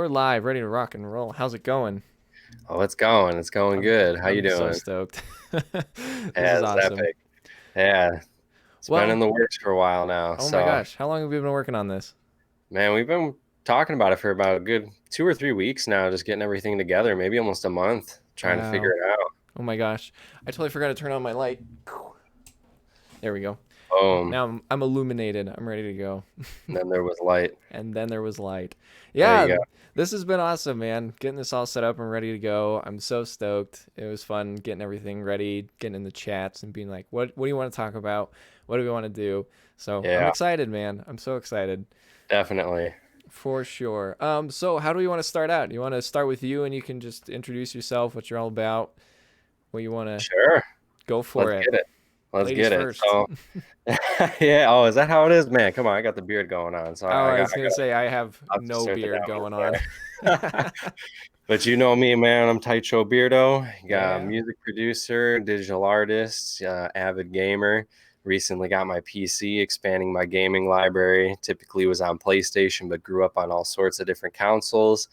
We're live, ready to rock and roll. How's it going? Oh, it's going. It's going I'm good. How you I'm so doing? stoked. This is Yeah, it's awesome. epic. Yeah, it's been in Well, the works for a while now. oh my So, gosh, how long have you been working on this? man, we've been talking about it for about a good 2 or 3 weeks now, just getting everything together, maybe almost a month, trying to figure Wow. it out. Oh my gosh. I totally forgot to turn on my light. There we go. Boom. Now I'm illuminated. I'm ready to go. And then there was light. And then there was light. There you Yeah, go. this has been awesome, man. Getting this all set up and ready to go. I'm so stoked. It was fun getting everything ready, getting in the chats and being like, what do you want to talk about? What do we want to do? So I'm Yeah, excited, man. I'm so excited. definitely. For sure. So how do we want to start out? You want to start with you and you can just introduce yourself, what you're all about, what you want to Sure. go for Let's it. get it. Let's Ladies get it. first. So, yeah. Oh, is that how it is, man? Come on, I got the beard going on, so Oh, I I got was I gonna got say I have lots to no start the beard downhill going on. there. But you know me, man. I'm Taicho Beardo, Yeah. music producer, digital artist, avid gamer. Recently got my PC, expanding my gaming library. Typically was on PlayStation, but grew up on all sorts of different consoles.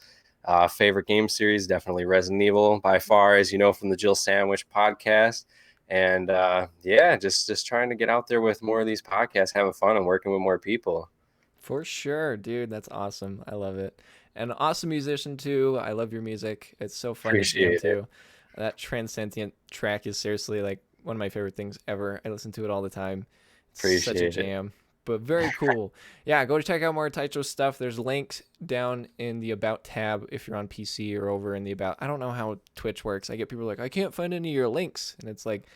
Favorite game series, definitely Resident Evil by far, as you know from the Jill Sandwich podcast. And yeah, just trying to get out there with more of these podcasts, having fun and working with more people. For sure, dude. That's awesome. I love it. And awesome musician too. I love your music. It's so fun to jam Appreciate it. to. That Transcendent track is seriously like one of my favorite things ever. I listen to it all the time. It's such a Appreciate it. jam. But very cool. Yeah, go to check out more Taicho stuff. There's links down in the About tab if you're on PC or over in the About. I don't know how Twitch works. I get people like, I can't find any of your links. And it's like,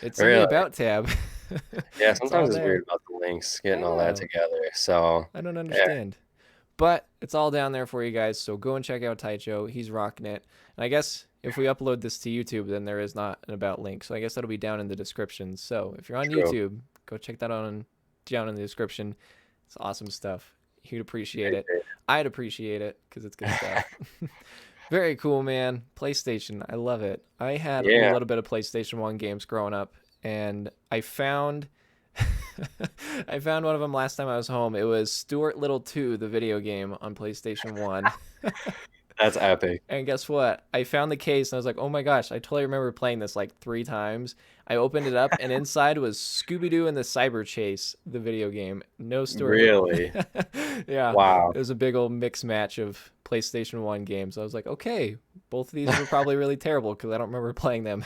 it's in the Really? About tab. Yeah, It's all sometimes it's weird there. about the links, I getting all that know. together. So, I don't yeah, understand. But it's all down there for you guys. So go and check out Taicho. He's rocking it. And I guess if we upload this to YouTube, then there is not an about link. So I guess that'll be down in the description. So if you're on true. YouTube, go check that out down in the description. It's awesome stuff. He'd appreciate it. Appreciate I'd appreciate it because it's good stuff. it. Very cool, man. PlayStation. I love it. I had a Yeah, little bit of PlayStation 1 games growing up, and I found I found one of them last time I was home. It was Stuart Little 2, the video game on PlayStation 1. that's epic. And guess what? I found the case and I was like, oh my gosh, I totally remember playing this like 3 times. I opened it up and inside was Scooby Doo and the Cyber Chase, the video game. No Stuart Little. Really? Yeah, Wow. it was a big old mix match of PlayStation 1 games. I was like, okay, both of these were probably really terrible because I don't remember playing them.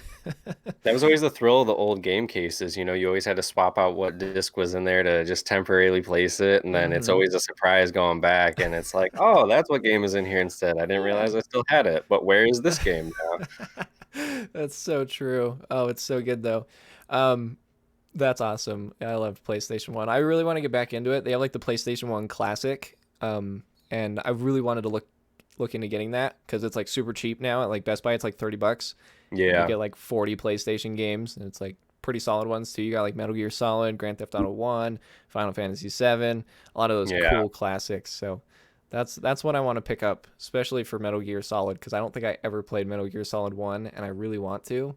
That was always the thrill of the old game cases. You always had to swap out what disc was in there to just temporarily place it, and then it's Hmm. always a surprise going back, and it's like, oh, that's what game is in here instead. I didn't Yeah. realize I still had it, but where is this game now? That's so true. Oh, it's so good though. Um, that's awesome. I love PlayStation 1. I really want to get back into it. They have like the PlayStation 1 Classic. And I really wanted to look into getting that because it's like super cheap now at like Best Buy. It's like $30 and you Yeah, get like 40 PlayStation games and it's like pretty solid ones too. You got like Metal Gear Solid, Grand Theft Auto 1, Final Fantasy 7, a lot of those yeah, cool classics. So that's what I want to pick up, especially for Metal Gear Solid because I don't think I ever played Metal Gear Solid 1 and I really want to.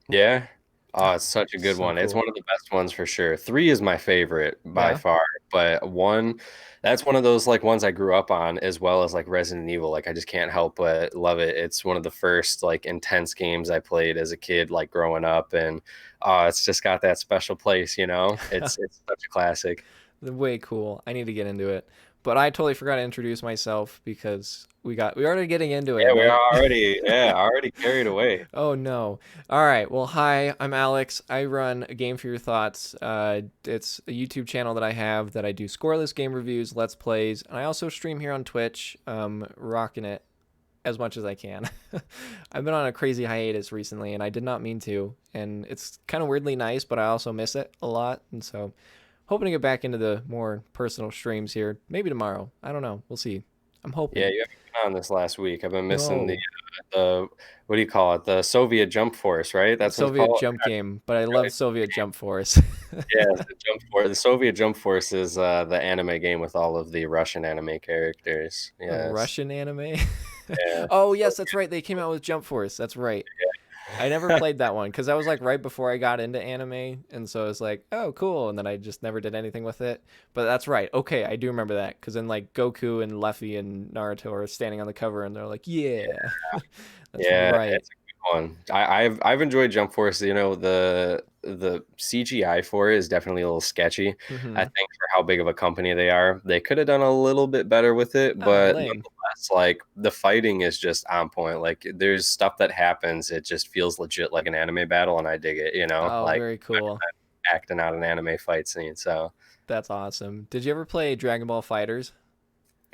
yeah. Oh, it's such a good So one. It's cool. one of the best ones for sure. Three is my favorite by Yeah. far, but one, that's one of those like ones I grew up on as well as like Resident Evil. Like I just can't help but love it. It's one of the first like intense games I played as a kid, like growing up, and it's just got that special place. It's such a classic. Way cool. I need to get into it. But I totally forgot to introduce myself because we already getting into it Yeah, and we I are already carried away. oh no. All right. Well, hi, I'm Alex. I run a Game for Your Thoughts. It's a YouTube channel that I have that I do scoreless game reviews, let's plays, and I also stream here on Twitch, rocking it as much as I can. I've been on a crazy hiatus recently and I did not mean to, and it's kind of weirdly nice, but I also miss it a lot, and so hoping to get back into the more personal streams here. Maybe tomorrow. I don't know. We'll see. I'm Yeah, hoping. you haven't been on this last week. I've been missing the No. the what do you call it? The Soviet Jump Force, right? That's what it's Soviet called. Jump Game, but I love Really. Soviet Jump Force. Yeah, the Jump Force. The Soviet Jump Force is the anime game with all of the Russian anime characters. A Yes. Russian anime. Yeah. Oh So yes, that's right. They came out with Jump Force. That's right. I never played that one because that was like right before I got into anime, and so it was like, oh, cool, and then I just never did anything with it. But that's right. Okay, I do remember that because then like Goku and Luffy and Naruto are standing on the cover, and they're like, yeah, that's Yeah, right. it's a good one. I've enjoyed Jump Force. You know, the CGI for it is definitely a little sketchy. I Mm-hmm. think for how big of a company they are, they could have done a little bit better with it. Oh, But lame. nonetheless, like the fighting is just on point. Like there's stuff that happens, it just feels legit like an anime battle, and I dig it. You know, Oh, like very cool. acting out an anime fight scene. So. That's awesome. Did you ever play Dragon Ball Fighters?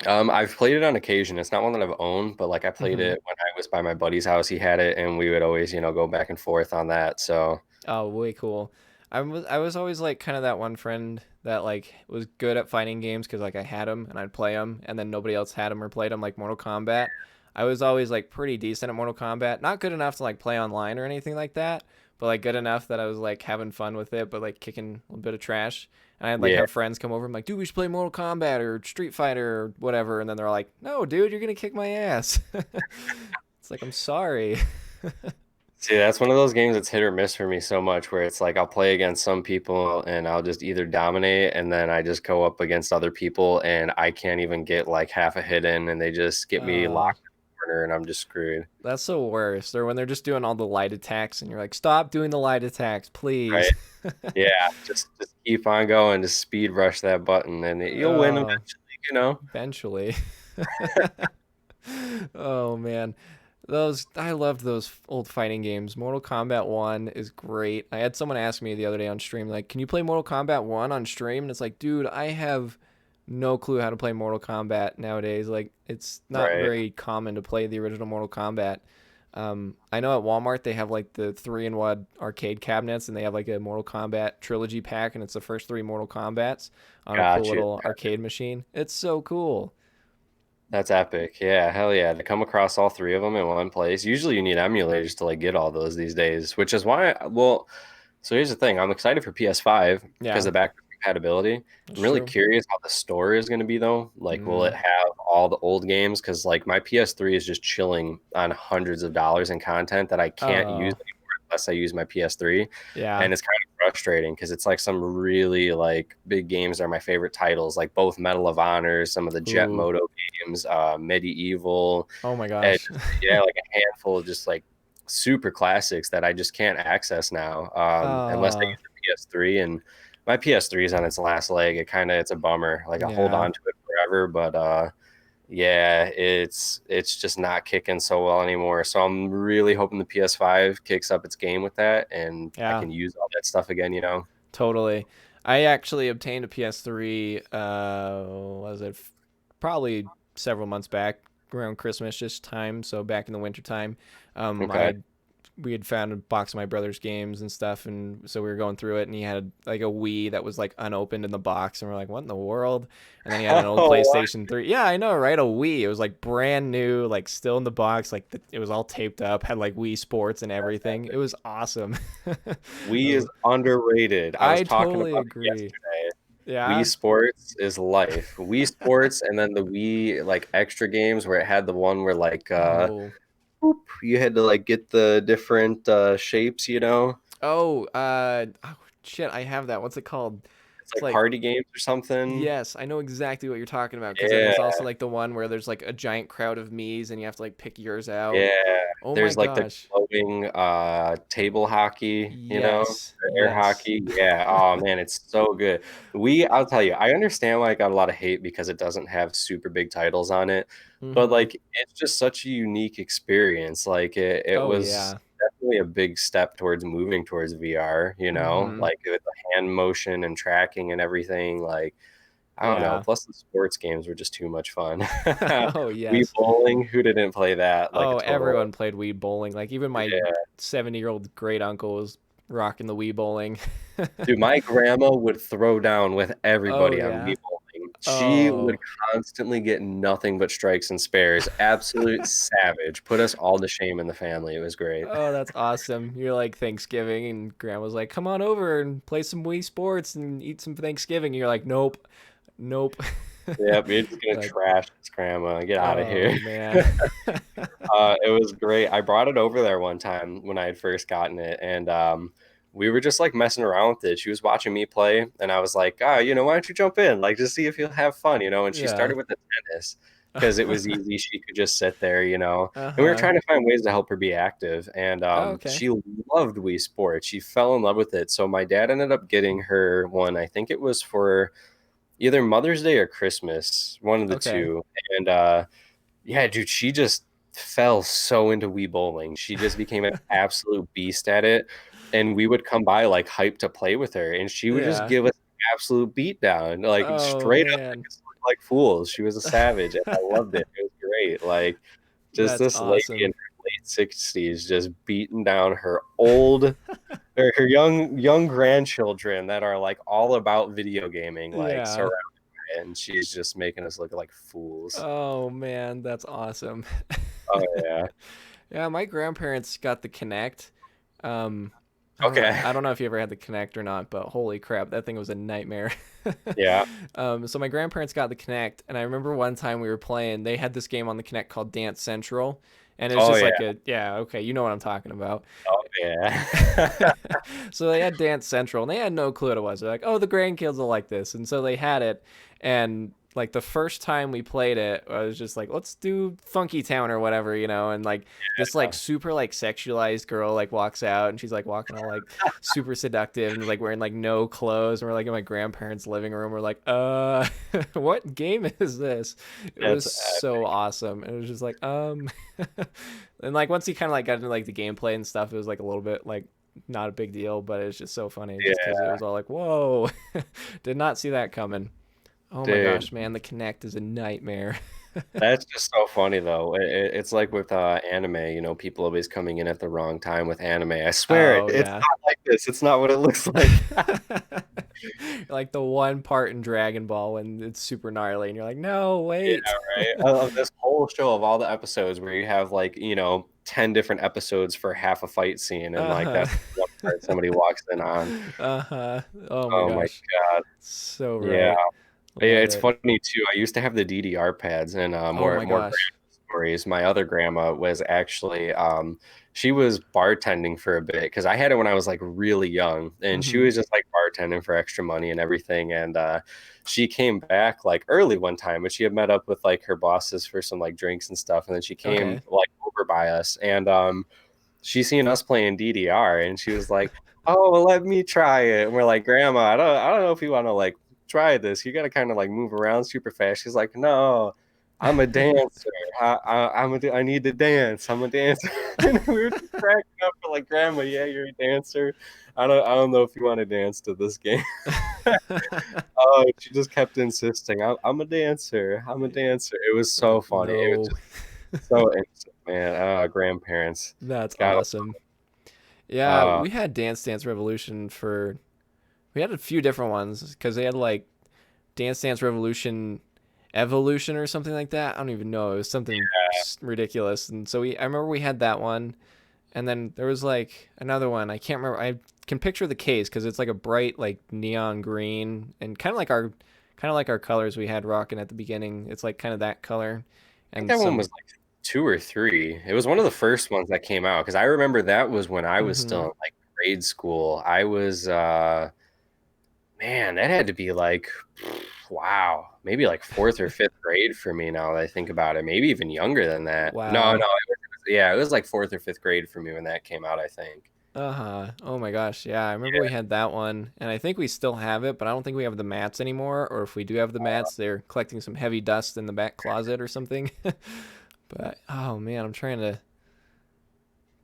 I've played it on occasion. It's not one that I've owned, but like I played Mm-hmm. it when I was by my buddy's house. He had it, and we would always, go back and forth on that. So Oh, way cool. I was always like kind of that one friend that like was good at fighting games because like I had them and I'd play them and then nobody else had them or played them like Mortal Kombat. I was always like pretty decent at Mortal Kombat, not good enough to like play online or anything like that, but like good enough that I was like having fun with it, but like kicking a bit of trash. And I'd like yeah, have friends come over and like, dude, we should play Mortal Kombat or Street Fighter or whatever, and then they're like, no, dude, you're gonna kick my ass. It's like I'm sorry. see, that's one of those games that's hit or miss for me so much, where it's like I'll play against some people and I'll just either dominate, and then I just go up against other people and I can't even get like half a hit in, and they just get me Uh, locked in the corner, and I'm just screwed. That's the worst. Or when they're just doing all the light attacks and you're like, stop doing the light attacks, please. Right? Yeah, just keep on going, just speed rush that button, and you'll win Oh, eventually. eventually. Oh man. Those I loved those old fighting games. Mortal Kombat 1 is great. I had someone ask me the other day on stream like, "Can you play Mortal Kombat 1 on stream?" And it's like, "Dude, I have no clue how to play Mortal Kombat nowadays. Like it's not Right. very common to play the original Mortal Kombat. I know at Walmart they have like the 3-in-1 arcade cabinets, and they have like a Mortal Kombat trilogy pack, and it's the first three Mortal Kombats on a cool Got you. little arcade machine. It's so cool. That's epic. Yeah, hell yeah. To come across all three of them in one place. Usually you need emulators to like get all those these days, which is why, well, so here's the thing. I'm excited for PS5 because Yeah, of backwards compatibility. that's I'm really true. curious how the store is going to be though. Like, will Mm, it have all the old games? Because like my PS3 is just chilling on hundreds of dollars in content that I can't use oh, anymore unless I use my PS3. yeah. And it's kind of frustrating because it's like some really like big games are my favorite titles, like both Medal of Honor, some of the Jet Ooh. Moto games, Medieval, Oh my and gosh. yeah, like a handful of just like super classics that I just can't access now, unless I Uh, use the PS3. And my PS3 is on its last leg. It's a bummer. Like I hold yeah, on to it forever, but yeah, it's just not kicking so well anymore. So I'm really hoping the PS5 kicks up its game with that, and I yeah, can use all that stuff again. totally. I actually obtained a PS3, was it probably several months back around Christmas just time, so back in the winter time. I Okay. had we had found a box of my brother's games and stuff, and so we were going through it, and he had like a Wii that was like unopened in the box, and we're like, what in the world? And then he had an old Oh, what? PlayStation 3. Yeah, I know, right? A Wii. It was like brand new, like still in the box, like it was all taped up, had like Wii Sports and everything. It was awesome. Wii is underrated. I was I talking totally about it agree. yesterday. Wii Yeah. Sports is life. Wii Sports, and then the Wii like extra games where it had the one where like Oh. boop, you had to like get the different shapes. Oh, shit, I have that. What's it called? It's It's like like party games or something. yes, I know exactly what you're talking about because then Yeah, there's also like the one where there's like a giant crowd of Mii's and you have to like pick yours out. yeah. Oh my There's like the gosh. floating table hockey, Yes. the air Yes. hockey. Yeah. Oh man, it's so good. I'll tell you, I understand why it got a lot of hate because it doesn't have super big titles on it, but Mhm. like it's just such a unique experience. Like it Oh was yeah. definitely a big step towards moving towards VR, Mhm. like with the hand motion and tracking and everything. Like I don't know. Yeah. Plus, the sports games were just too much fun. Oh Wii yes. bowling, who didn't play that like a Oh, total? everyone played Wii bowling. Like even my Yeah, 70-year-old great uncle was rocking the Wii bowling. dude, my grandma would throw down with Oh everybody on yeah. Wii bowling. She would Oh. constantly get nothing but strikes and spares. Absolute savage. Put us all to shame in the family. It was great. Oh, that's awesome. You're like Thanksgiving, and Grandma's like, "Come on over and play some Wii Sports and eat some Thanksgiving." And you're like, "Nope, nope." Yep, you're just gonna But trash this grandma. Get out of oh here. man. It was great. I brought it over there one time when I had first gotten it, and we were just like messing around with it. She was watching me play, and I was like, why don't you jump in? Like, just see if you'll have fun, And she Yeah. started with the tennis because it was easy. She could just sit there. And we were Uh-huh. trying to find ways to help her be active, and Oh, okay. she loved Wii Sports. She fell in love with it. So my dad ended up getting her one. I think it was for either Mother's Day or Christmas, one of the Okay. two. And yeah, dude, she just fell so into Wii bowling. She just became an absolute beast at it. And we would come by like hyped to play with her, and she would just Yeah. give us an absolute beat down, like Oh straight up make man. us look like fools. She was a savage, and I loved it. It was great. Like just That's this lady in awesome. her late 60s just beating down her old or her young grandchildren that are like all about video gaming, like Yeah. surrounded by it, and she's just making us look like fools. Oh man, that's awesome. Oh yeah. Yeah, my grandparents got the Kinect. Um, Okay. I don't know if you ever had the Kinect or not, but holy crap, that thing was a nightmare. Yeah. So my grandparents got the Kinect, and I remember one time we were playing. They had this game on the Kinect called Dance Central, and it was Oh just yeah. like a yeah, okay, you know what I'm talking about. Oh yeah. So they had Dance Central, and they had no clue what it was. They're like, "Oh, the grandkids will like this," and so they had it. And like the first time we played it, I was just like, "Let's do Funky Town or whatever," And like this like super like sexualized girl like walks out, and she's like walking all like super seductive and like wearing like no clothes, and we're like in my grandparents' living room. We're like, what game is this? It was That's so awesome. It was just like, and like once he kind of like got into like the gameplay and stuff, it was like a little bit like not a big deal, but it's just so funny just because it yeah, was all like, whoa, did not see that coming. Oh my dude. gosh, man, the Connect is a nightmare. That's just so funny though. It's like with anime, people always coming in at the wrong time with anime. I swear Oh it's yeah. not like this. It's not what it looks like. Like the one part in Dragon Ball when it's super gnarly and you're like, no, Yeah, wait. right. Of this whole show of all the episodes where you have like, 10 different episodes for half a fight scene and like Uh-huh. that's one part somebody walks in on. Uh-huh. Oh my Oh my gosh. God. So Yeah. right. Yeah, Love it's it. funny too. I used to have the DDR pads and Oh more my more gosh. grandma stories. My other grandma was actually she was bartending for a bit because I had it when I was like really young and she Mm-hmm. was just like bartending for extra money and everything. And she came back like early one time, but she had met up with like her bosses for some like drinks and stuff, and then she came Okay. like over by us and she seen us playing DDR and she was like, "Oh, well, let me try it." And we're like, "Grandma, I don't know if you want to like try this. You got to kind of like move around super fast." She's like, "No, I'm a dancer. I need to dance. I'm a dancer." And we were just cracking up for like, "Grandma, yeah, you're a dancer. I don't know if you want to dance to this game." Oh, she just kept insisting, I'm a dancer. I'm a dancer. It was so Like, funny. It was no. just so innocent, man. Grandparents. That's Got awesome. Yeah, uh we had Dance Dance Revolution for we had a few different ones because they had like Dance Dance Revolution Evolution or something like that. I don't even know. It was something ridiculous. And so I remember we had that one, and then there was like another one. I can't remember. I can picture the case because it's like a bright like neon green and kind of like our colors we had rocking at the beginning. It's like kind of that color, think and that one some. was like two or three. It was one of the first ones that came out because I remember that was when I was still Mm-hmm. in like grade school. I was man, that had to be like wow, maybe like fourth or fifth grade for me now that I think about it. Maybe even younger than that. No, Wow. yeah, it was like fourth or fifth grade for me when that came out, I think. Uh-huh. Oh my gosh. Yeah, I remember we Yeah. had that one, and I think we still have it, but I don't think we have the mats anymore, or if we do have the mats, they're collecting some heavy dust in the back closet or something. But oh man, I'm trying to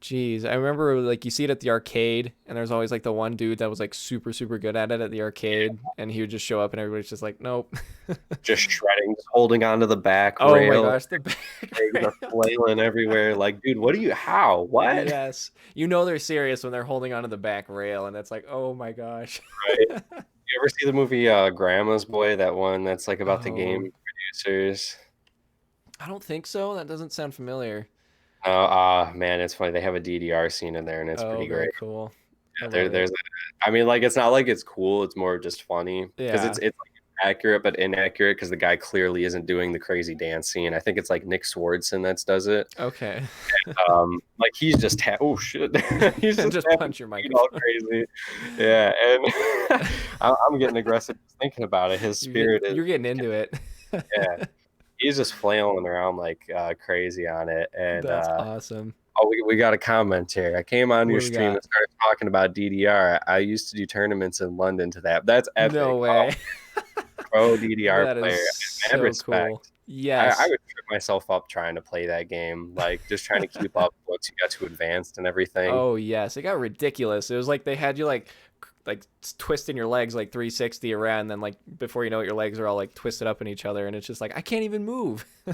Jeez, I remember like you see it at the arcade, and there's always like the one dude that was like super super good at it at the arcade, and he would just show up, and everybody's just like, nope. Just shredding, just holding onto the back Oh my rail, gosh, the back legs are rail. flailing everywhere. Like, dude, what do you how? What? Yes, you know they're serious when they're holding onto the back rail, and it's like, oh my gosh. Right. You ever see the movie Grandma's Boy, that one that's like about the Oh, game producers? I don't think so. That doesn't sound familiar. Man, it's funny. They have a DDR scene in there and it's Oh, pretty very great. cool. I Yeah, love it. I mean, like it's not like it's cool, it's more just funny because Yeah. it's like accurate but inaccurate because the guy clearly isn't doing the crazy dance scene. I think it's like Nick Swardson that does it. Okay. Like he's just oh shit, he's just Just tapping punch your his feet all microphone. crazy. Yeah, and I'm getting aggressive just thinking about it. His spirit is, You're getting into it. yeah, he's just flailing around like crazy on it. And That's awesome. oh, we got a comment here. I came on What your do we stream and got? started talking about DDR. I used to do tournaments in London to that. That's No epic. Oh, way. pro DDR That is player. Mad so cool. respect. I Yes. would trip myself up trying to play that game, like just trying to keep up once you got too advanced and everything. Oh yes. It got ridiculous. It was like they had you like twisting your legs like 360 around, and then like before you know it, your legs are all like twisted up in each other, and it's just like I can't even move. Oh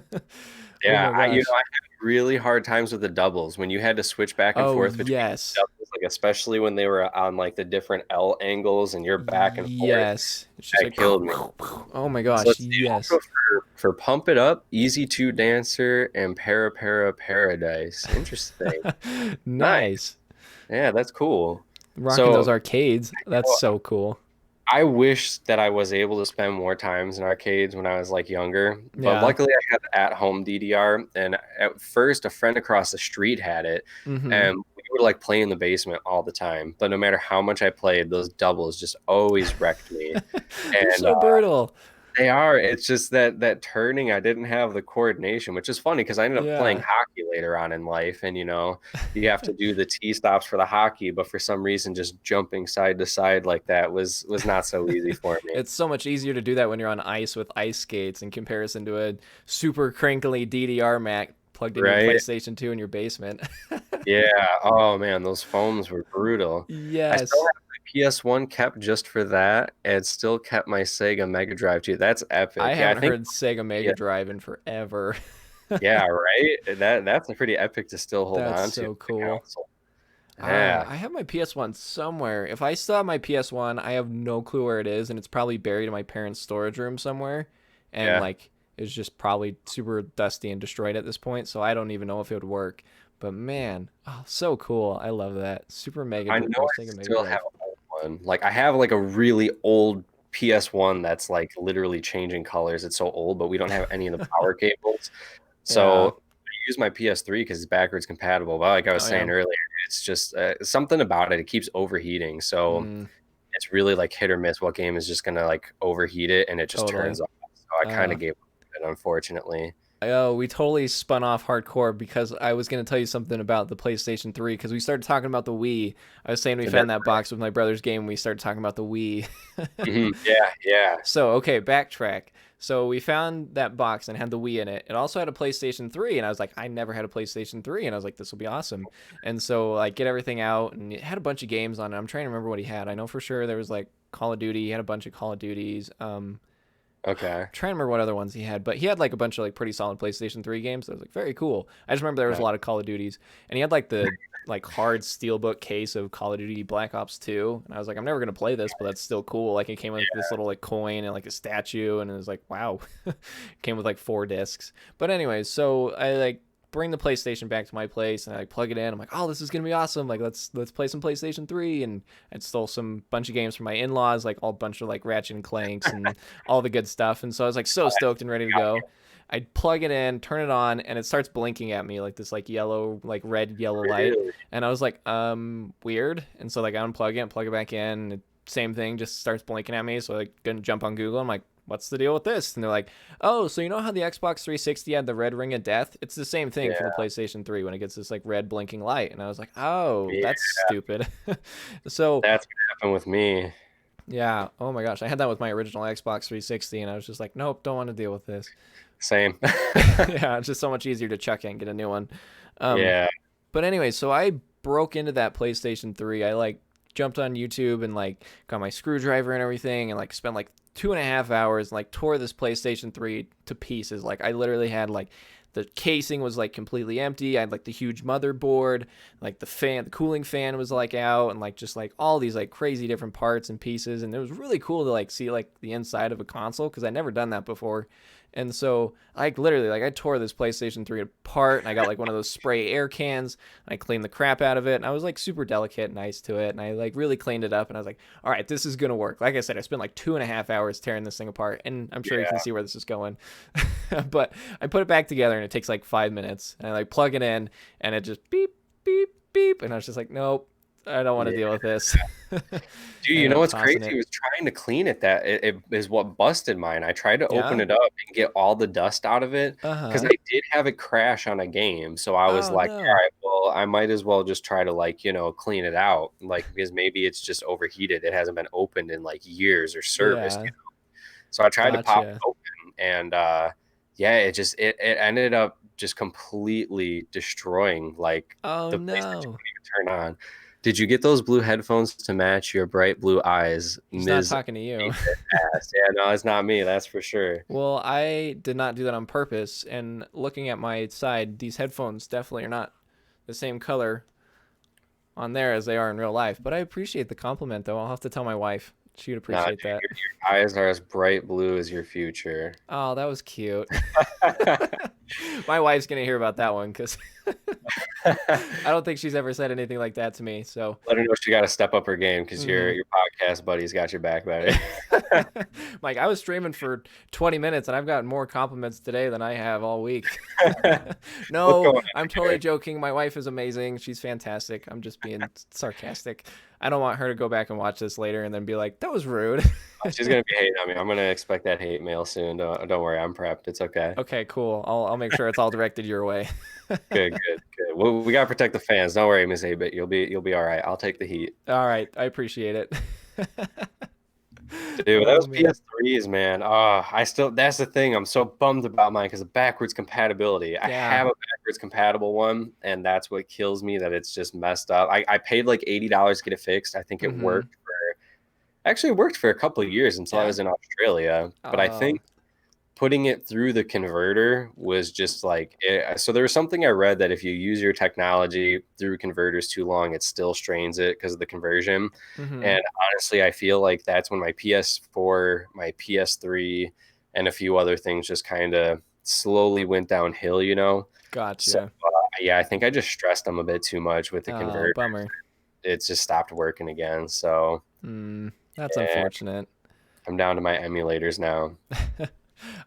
Yeah, my gosh. I had really hard times with the doubles when you had to switch back and Oh forth between yes. doubles, like especially when they were on like the different L angles and you're back and forth. Yes. It's just That like killed me. oh my So gosh. let's see. Yes. Also for Pump It Up, Easy Two Dancer, and Para Paradise. Interesting. Nice. Nice. Yeah, that's cool. Rocking those So arcades. That's so cool. I wish that I was able to spend more times in arcades when I was like younger, but Yeah. luckily I had at-home DDR. And at first, a friend across the street had it, Mm-hmm. and we would like play in the basement all the time. But no matter how much I played, those doubles just always wrecked me. They're And so brutal. they are. It's just that turning, I didn't have the coordination, which is funny because I ended up playing Yeah. hockey later on in life, and you have to do the T stops for the hockey, but for some reason, just jumping side to side like that was not so easy for me. It's so much easier to do that when you're on ice with ice skates in comparison to a super crinkly DDR Mac plugged into your Right? PlayStation 2 in your basement. Yeah. Oh man, those foams were brutal. I still Yes. have my PS1 kept just for that, and still kept my Sega Mega Drive too. That's I epic. Yeah, I haven't think. heard Sega Mega Yeah, Drive in forever. yeah, right. That's a pretty epic to still hold That's on to so the cool. console. Yeah. I have my PS1 somewhere. If I still have my PS1, I have no clue where it is, and it's probably buried in my parents' storage room somewhere. And Yeah. like, it's just probably super dusty and destroyed at this point, so I don't even know if it would work. But man, oh, so cool. I love that. Super Mega I Dr- know or I Sega Mega still have Drive. an old one. Like I have like a really old PS1 that's like literally changing colors. It's so old, but we don't have any of the power cables. Yeah. So I use my PS3 because it's backwards compatible. But like I was Oh saying yeah. earlier, it's just something about it. It keeps overheating. So Mm, it's really like hit or miss what game is just gonna like overheat it and it just totally. turns off. So I kind Uh, of gave up on it, unfortunately. Oh, we totally spun off hardcore because I was going to tell you something about the PlayStation 3 because we started talking about the Wii. I was saying we found That's that box with my brother's game and we started talking about the Wii. Yeah, yeah, So, okay, backtrack. So we found that box and had the Wii in it. It also had a PlayStation 3 and I was like, I never had a PlayStation 3 and I was like, this will be awesome. And so like get everything out and it had a bunch of games on it. I'm trying to remember what he had. I know for sure there was like Call of Duty. He had a bunch of Call of Duties. okay, Trying to remember what other ones he had, but he had like a bunch of like pretty solid PlayStation 3 games. So I was like, very cool. I just remember there was a okay. lot of Call of Duties, and he had like the like hard steelbook case of Call of Duty Black Ops 2, and I was like, I'm never gonna play this, but that's still cool. Like it came with this little like coin and like a statue, and it was like, wow, came with like 4 discs. But anyways, so I like bring the PlayStation back to my place and I like, plug it in. I'm like, oh, this is gonna be awesome. Like let's play some PlayStation 3, and I stole some bunch of games from my in-laws, like all bunch of like Ratchet and Clanks and all the good stuff. And so I was like so stoked and ready to go. I plug it in, turn it on, and it starts blinking at me like this like yellow, like red yellow light. Really? And I was like, weird. And so like I unplug it, plug it back in. Same thing, just starts blinking at me. So like gonna jump on Google. I'm like, what's the deal with this? And they're like, oh, so you know how the Xbox 360 had the red ring of death? It's the same thing for the Yeah, PlayStation 3 when it gets this like red blinking light. And I was like, oh, yeah. that's stupid. So That's what happened with me. yeah, oh my gosh, I had that with my original Xbox 360, and I was just like, nope, don't want to deal with this. Same. Yeah, it's just so much easier to chuck it and get a new one. Um, Yeah. but anyway, so I broke into that PlayStation 3. I like jumped on YouTube and like got my screwdriver and everything and like spent like 2.5 hours and like tore this PlayStation 3 to pieces. Like I literally had like the casing was like completely empty. I had like the huge motherboard, like the cooling fan was like out, and like just like all these like crazy different parts and pieces. And it was really cool to like see like the inside of a console because I'd never done that before. And so, like, literally, like, I tore this PlayStation 3 apart, and I got like one of those spray air cans, and I cleaned the crap out of it, and I was like super delicate and nice to it, and I like really cleaned it up, and I was like, all right, this is gonna work. Like I said, I spent like 2.5 hours tearing this thing apart, and I'm sure you can Yeah. see where this is going. But I put it back together, and it takes like 5 minutes, and I like plug it in, and it just beep, beep, beep, and I was just like, nope, I don't want to Yeah. deal with this. Dude, And you know I'm what's tossing crazy? it. Was trying to clean it that it is what busted mine. I tried to open Yeah. it up and get all the dust out of it Uh because huh. I did have it crash on a game. So I was Oh like, all no. right, well, I might as well just try to like, clean it out. Like because maybe it's just overheated. It hasn't been opened in like years or serviced. Yeah. So I tried to pop it Gotcha. open and yeah, it ended up just completely destroying like Oh the PlayStation no. wouldn't even turn on. Did you get those blue headphones to match your bright blue eyes, He's not Ms. talking to you. Ass? Yeah, no, it's not me, that's for sure. Well, I did not do that on purpose. And looking at my side, these headphones definitely are not the same color on there as they are in real life. But I appreciate the compliment, though. I'll have to tell my wife. She'd Nah, dude, appreciate that. your eyes are as bright blue as your future. Oh, that was cute. My wife's gonna hear about that one because I don't think she's ever said anything like that to me. So, Let her know she got to step up her game because hmm your podcast buddy's got your back, buddy. Mike, I was streaming for 20 minutes and I've gotten more compliments today than I have all week. What's No, going on I'm totally here? joking. My wife is amazing. She's fantastic. I'm just being sarcastic. I don't want her to go back and watch this later and then be like, that was rude. She's gonna be hating on me. I'm gonna expect that hate mail soon. Don't worry, I'm prepped. It's okay. Okay, cool. I'll make sure it's all directed your way. Good, good, good. Well, we gotta protect the fans. Don't worry, Miss 8-Bit. You'll be all right. I'll take the heat. All right, I appreciate it. Dude, Oh those man. PS3s, man. I still that's the thing. I'm so bummed about mine because of backwards compatibility. I Yeah. have a backwards compatible one, and that's what kills me that it's just messed up. I paid like $80 to get it fixed. I think it Mhm. worked for actually it worked for a couple of years until I Yeah. was in Australia. But I Oh. think putting it through the converter was just like so there was something I read that if you use your technology through converters too long, it still strains it because of the conversion. Mhm. And honestly, I feel like that's when my PS4, my PS3, and a few other things just kind of slowly went downhill. So Gotcha. yeah, I think I just stressed them a bit too much with the Oh, converter. bummer. It just stopped working again. So That's yeah, unfortunate. I'm down to my emulators now.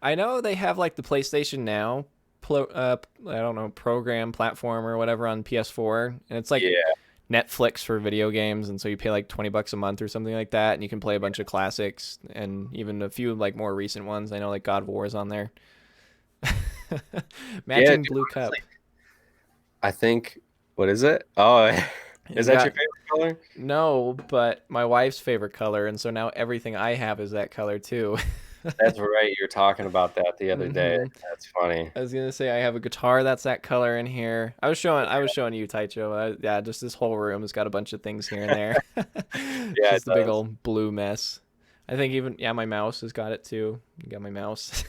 I know they have like the PlayStation Now, I don't know, program platform or whatever on PS4, and it's like Yeah. Netflix for video games, and so you pay like 20 bucks a month or something like that, and you can play a bunch of classics and even a few like more recent ones. I know like God of War is on there. Yeah, Matching dude, blue cup. honestly, I think what is it? Oh, is It's that your got favorite color? no, but my wife's favorite color, and so now everything I have is that color too. That's right. You were talking about that the other day. hmm That's funny. I was gonna say I have a guitar that's that color in here. I was showing you Taicho. Yeah, just this whole room has got a bunch of things here and there. It's Yeah, it just a big does. old blue mess. I think even yeah, my mouse has got it too. You got my mouse.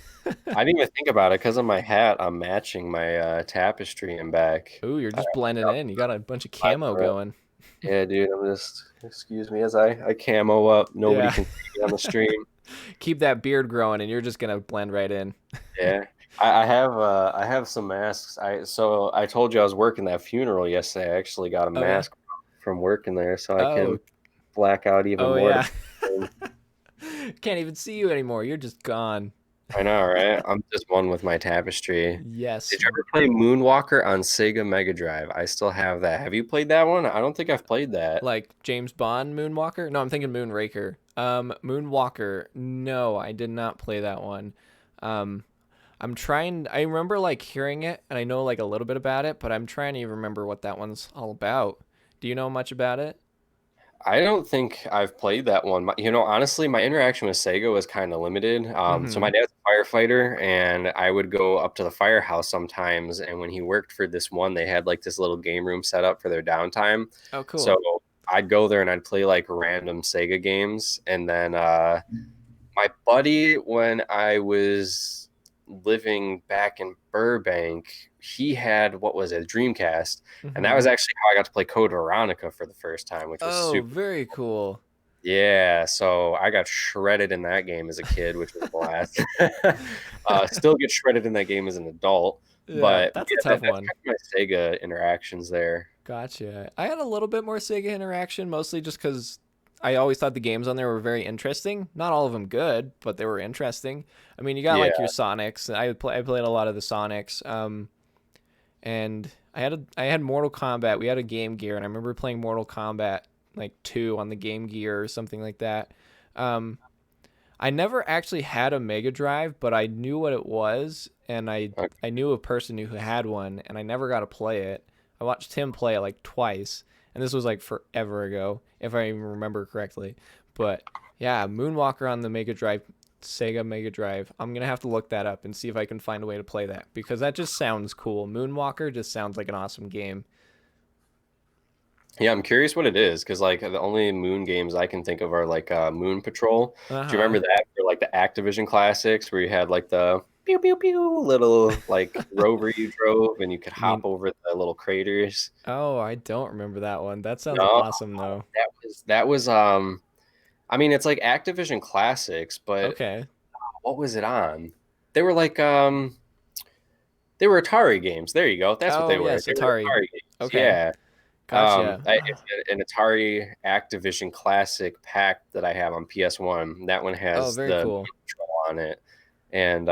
I didn't even think about it because of my hat. I'm matching my tapestry in back. Ooh, you're I, just blending in. You got a bunch of camo I, going. yeah, dude. I'm just excuse me as I camo up. Nobody Yeah. can see me on the stream. Keep that beard growing and you're just gonna blend right in. Yeah. I have some masks. I told you I was working that funeral yesterday. I actually got a Oh yeah. mask from working there so I Oh can black out even oh more. yeah. Can't even see you anymore. You're just gone. I know, right? I'm just one with my tapestry. Yes. Did you ever play Moonwalker on Sega Mega Drive? I still have that. Have you played that one? I don't think I've played that. Like James Bond Moonwalker? No, I'm thinking Moonraker. Moonwalker. No, I did not play that one. Um, I remember like hearing it and I know like a little bit about it, but I'm trying to even remember what that one's all about. Do you know much about it? I don't think I've played that one. Honestly, my interaction with Sega was kind of limited. So Mm-hmm. my dad's a firefighter, and I would go up to the firehouse sometimes. And when he worked for this one, they had like this little game room set up for their downtime. Oh, cool. So I'd go there and I'd play like random Sega games. And then my buddy, when I was living back in Burbank, he had what was it, a Dreamcast, and that Mm-hmm. was actually how I got to play Code Veronica for the first time, which was Oh, super. very cool. Yeah, so I got shredded in that game as a kid, which was a blast. Still get shredded in that game as an adult, Yeah, but that's a yeah, tough that's one. kind of my Sega interactions there. Gotcha. I had a little bit more Sega interaction, mostly just because I always thought the games on there were very interesting. Not all of them good, but they were interesting. I mean, you got Yeah, like your Sonics. I played a lot of the Sonics. And I had Mortal Kombat. We had a Game Gear, and I remember playing Mortal Kombat like 2 on the Game Gear or something like that. Um, I never actually had a Mega Drive, but I knew what it was, and I knew a person who had one, and I never got to play it. I watched him play it like twice, and this was like forever ago, if I even remember correctly. But yeah, Moonwalker on the Mega Drive, Sega Mega Drive. I'm gonna have to look that up and see if I can find a way to play that because that just sounds cool. Moonwalker just sounds like an awesome game. yeah, I'm curious what it is because like the only Moon games I can think of are like Moon Patrol. Uh Do you huh. remember that for like the Activision classics where you had like the pew pew pew little like rover you drove and you could You hop mean? over the little craters? Oh, I don't remember that one. That sounds No, awesome though. that was I mean it's like Activision classics, but Okay. what was it on? They were like they were Atari games. There you go. That's what Oh they were. yes, They were Atari. Atari games. Okay. Yeah. Gotcha. It's an Atari Activision Classic pack that I have on PS1. That one Oh, has very the cool. Control on it. And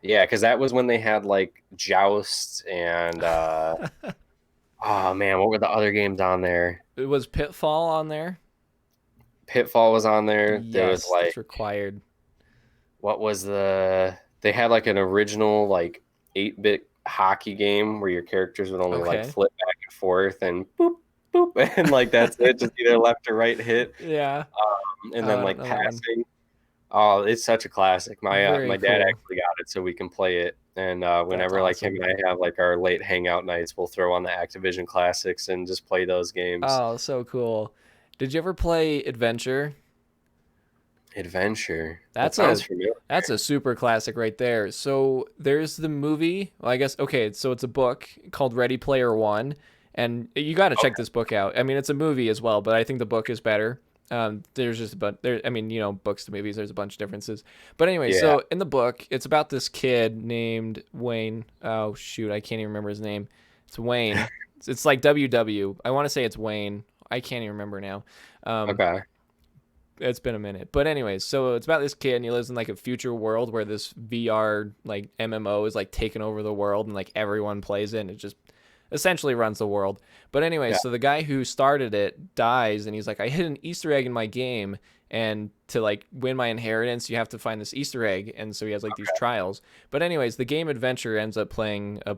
yeah, because that was when they had like Joust and oh man, what were the other games on there? It was Pitfall on there. Pitfall was on there. There was Yes, like that's required. what was they had like an original like 8-bit hockey game where your characters would only like Okay. flip back and forth and boop boop and like that's it, just either left or right hit. Yeah. And Oh, then I don't like know that one. passing. Oh, it's such a classic. My Very dad cool. actually got it so we can play it. And That's whenever like him awesome. and I have like our late hangout nights, we'll throw on the Activision classics and just play those games. Oh, so cool. Did you ever play Adventure? Adventure. That That's sounds a familiar. that's a super classic right there. So there's the movie. Well, I guess okay. So it's a book called Ready Player One, and you got to check Okay. this book out. I mean, it's a movie as well, but I think the book is better. There's just a bunch. There, I mean, books to movies. There's a bunch of differences. But anyway, Yeah. so in the book, it's about this kid named Wayne. Oh shoot, I can't even remember his name. It's Wayne. It's like WW. I want to say it's Wayne. I can't even remember now. Um, Okay. it's been a minute. But anyways, so it's about this kid and he lives in like a future world where this VR like MMO is like taking over the world and like everyone plays it and it just essentially runs the world. But anyways, Yeah. so the guy who started it dies and he's like, I hid an Easter egg in my game and to like win my inheritance you have to find this Easter egg and so he has like these trials. But anyways, the game Adventure ends up playing a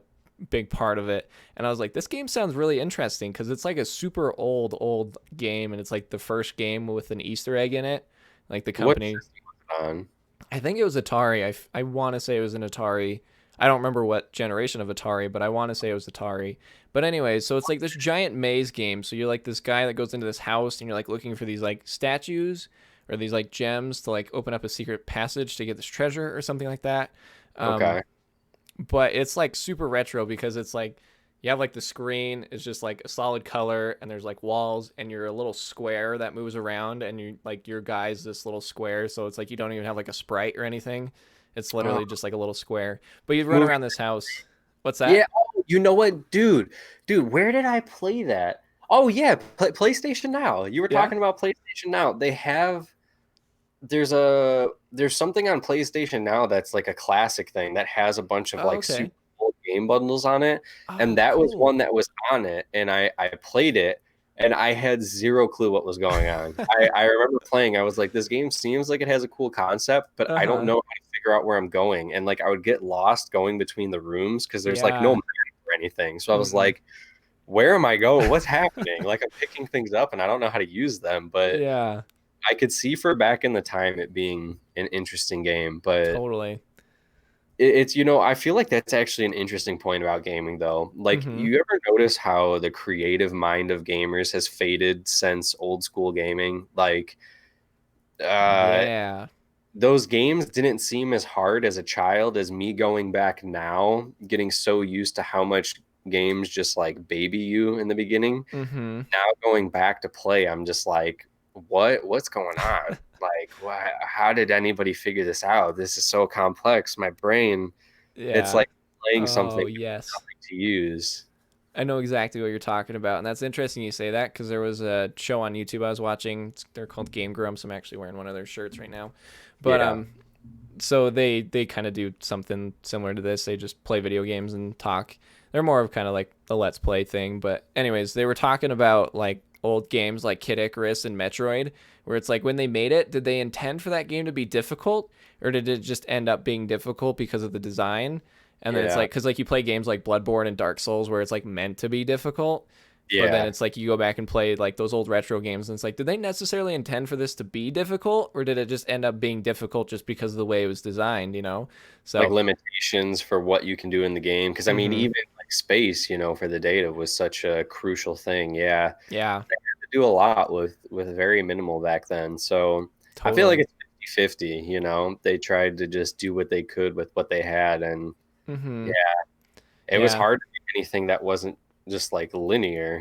big part of it and I was like this game sounds really interesting because it's like a super old game and it's like the first game with an Easter egg in it, like the What company. system was it on? I think it was Atari. I want to say it was an Atari. I don't remember what generation of Atari, but I want to say it was Atari. But anyway, so it's like this giant maze game. So you're like this guy that goes into this house and you're like looking for these like statues or these like gems to like open up a secret passage to get this treasure or something like that. Um, Okay. but it's like super retro because it's like you have like the screen is just like a solid color and there's like walls and you're a little square that moves around and you like your guy's this little square so it's like you don't even have like a sprite or anything. It's Oh, literally just like a little square. But you run movie. around this house. What's Yeah. that? Oh, you know what, dude? Dude, where did I play that? Oh yeah, PlayStation Now. You were Yeah. talking about PlayStation Now. There's something on PlayStation Now that's like a classic thing that has a bunch of Oh, like okay. super old game bundles on it, and Oh, that was cool. one that was on it, and I played it, and I had zero clue what was going on. I remember playing. I was like, this game seems like it has a cool concept, but I don't Uh-huh. know how to figure out where I'm going, and like I would get lost going between the rooms because there's like no Yeah. map or anything. So I was Mm-mm. like, where am I going? What's happening? Like I'm picking things up and I don't know how to use them, but Yeah. I could see for back in the time it being an interesting game, but Totally. it's I feel like that's actually an interesting point about gaming though. Like Mm-hmm. you ever notice how the creative mind of gamers has faded since old school gaming? Like uh Yeah. those games didn't seem as hard as a child as me going back now, getting so used to how much games just like baby you in the beginning. Mm-hmm. Now going back to play, I'm just like, what's going on? Like, why, how did anybody figure this out? This is so complex. My brain, it's Yeah. like playing something Oh, yes. to use. I know exactly what you're talking about, and that's interesting you say that because there was a show on YouTube I was watching. They're called Game Grumps. I'm actually wearing one of their shirts right now, but Yeah. so they kind of do something similar to this. They just play video games and talk. They're more of kind of like the let's play thing, but anyways, they were talking about like old games like Kid Icarus and Metroid, where it's like when they made it, did they intend for that game to be difficult, or did it just end up being difficult because of the design? And then it's Yeah. like, because like you play games like Bloodborne and Dark Souls where it's like meant to be difficult, but then Yeah. it's like you go back and play like those old retro games and it's like, did they necessarily intend for this to be difficult, or did it just end up being difficult just because of the way it was designed, you know? Like So limitations for what you can do in the game. Because I mean, mm-hmm. even like space, for the data was such a crucial thing. Yeah. Yeah, To do a lot with very minimal back then. So I feel like totally. it's 50-50, They tried to just do what they could with what they had, and Mm-hmm. yeah, it was Yeah, hard to make anything that wasn't just like linear,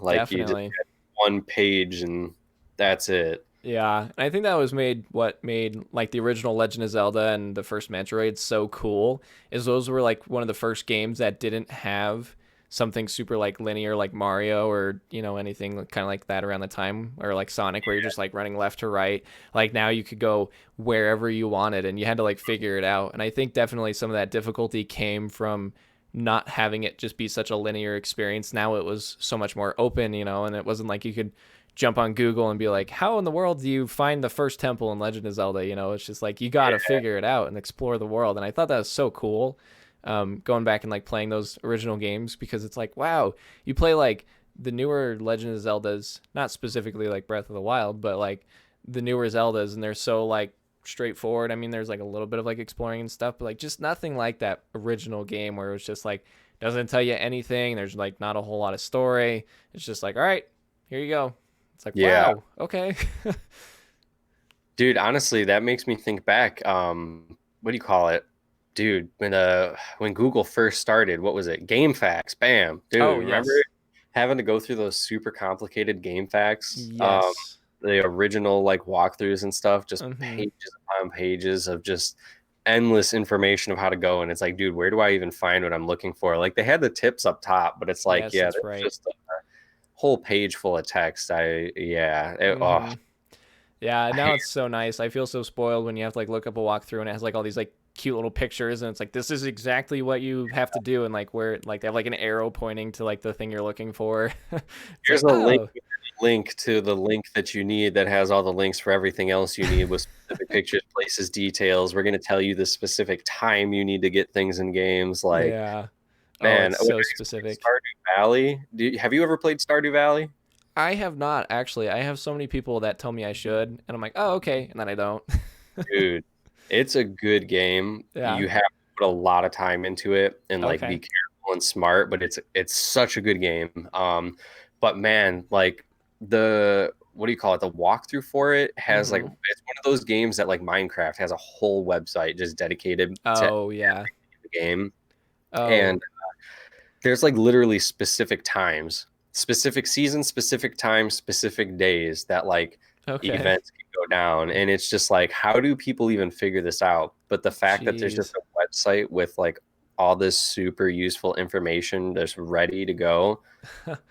like you just definitely. had one page and that's it. Yeah, and I think that was made like the original Legend of Zelda and the first Metroid so cool is those were like one of the first games that didn't have something super like linear like Mario or anything kind of like that around the time, or like Sonic where you're just like running left to right. Like now you could go wherever you wanted and you had to like figure it out. And I think definitely some of that difficulty came from not having it just be such a linear experience. Now it was so much more open, and it wasn't like you could jump on Google and be like, how in the world do you find the first temple in Legend of Zelda? It's just like you got to Yeah. figure it out and explore the world. And I thought that was so cool. Going back and like playing those original games, because it's like, wow, you play like the newer Legend of Zeldas, not specifically like Breath of the Wild, but like the newer Zeldas, and they're so like straightforward. I mean, there's like a little bit of like exploring and stuff, but like just nothing like that original game where it was just like doesn't tell you anything. There's like not a whole lot of story. It's just like, all right, here you go. It's like, Yeah. wow, okay. Dude, honestly, that makes me think back. What do you call it? Dude, when Google first started, what was it? GameFAQs. Bam. Oh, Dude, remember yes. having to go through those super complicated GameFAQs? Yes. The original like walkthroughs and stuff, just Mm-hmm. pages upon pages of just endless information of how to go. And it's like, dude, where do I even find what I'm looking for? Like they had the tips up top, but it's like, Yes, yeah, that's there's right. just a whole page full of text. Oh, Mm-hmm. Yeah, now it's so nice. I feel so spoiled when you have to like look up a walkthrough and it has like all these like cute little pictures and it's like this is exactly what you have to do, and like where like they have like an arrow pointing to like the thing you're looking for. It's here's like, a oh, link to the link that you need that has all the links for everything else you need with specific pictures, places, details. We're going to tell you the specific time you need to get things in games. Like, yeah. Oh, man, it's when so I used to play specific. Stardew Valley, have you ever played Stardew Valley? I have not actually. I have so many people that tell me I should, and I'm like, oh, okay, and then I don't. Dude, it's a good game. Yeah. You have to put a lot of time into it and like be Okay. careful and smart, but it's such a good game. But man, like the what do you call it? The walkthrough for it has like Mm-hmm. it's one of those games that like Minecraft has a whole website just dedicated to Oh yeah. the game. Oh. And there's like literally specific times, specific seasons, specific times, specific days that like Okay. events can go down. And it's just like, how do people even figure this out? But the fact that there's just Jeez. a website with like all this super useful information that's ready to go.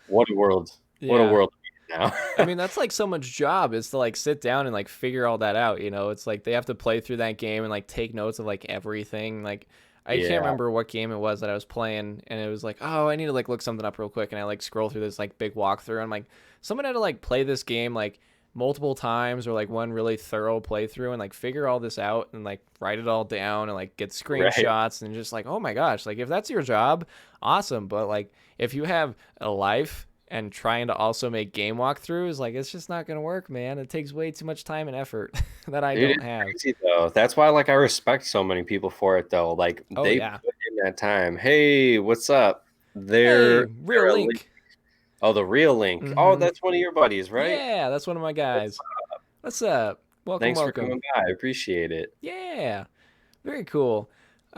What a world. What a Yeah. world now. I mean, that's like so much job is to like sit down and like figure all that out, It's like they have to play through that game and like take notes of like everything. Like I can't Yeah. remember what game it was that I was playing and it was like, "Oh, I need to like look something up real quick." And I like scroll through this like big walkthrough and I'm like, someone had to like play this game like multiple times or like one really thorough playthrough and like figure all this out and like write it all down and like get Right. screenshots and just like, "Oh my gosh, like if that's your job, awesome." But like if you have a life and trying to also make game walkthroughs, like it's just not gonna work, man. It takes way too much time and effort that I Dude, don't it's have. crazy though. That's why like I respect so many people for it though. Like Oh they yeah. put in that time. Hey, what's up? Hey, They're real a link. link. Oh, the real link. Oh, Mm-hmm. that's one of your buddies, right? Yeah, that's one of my What's guys. What's up? Welcome, Thanks for welcome. coming by. I appreciate it. Yeah, very cool.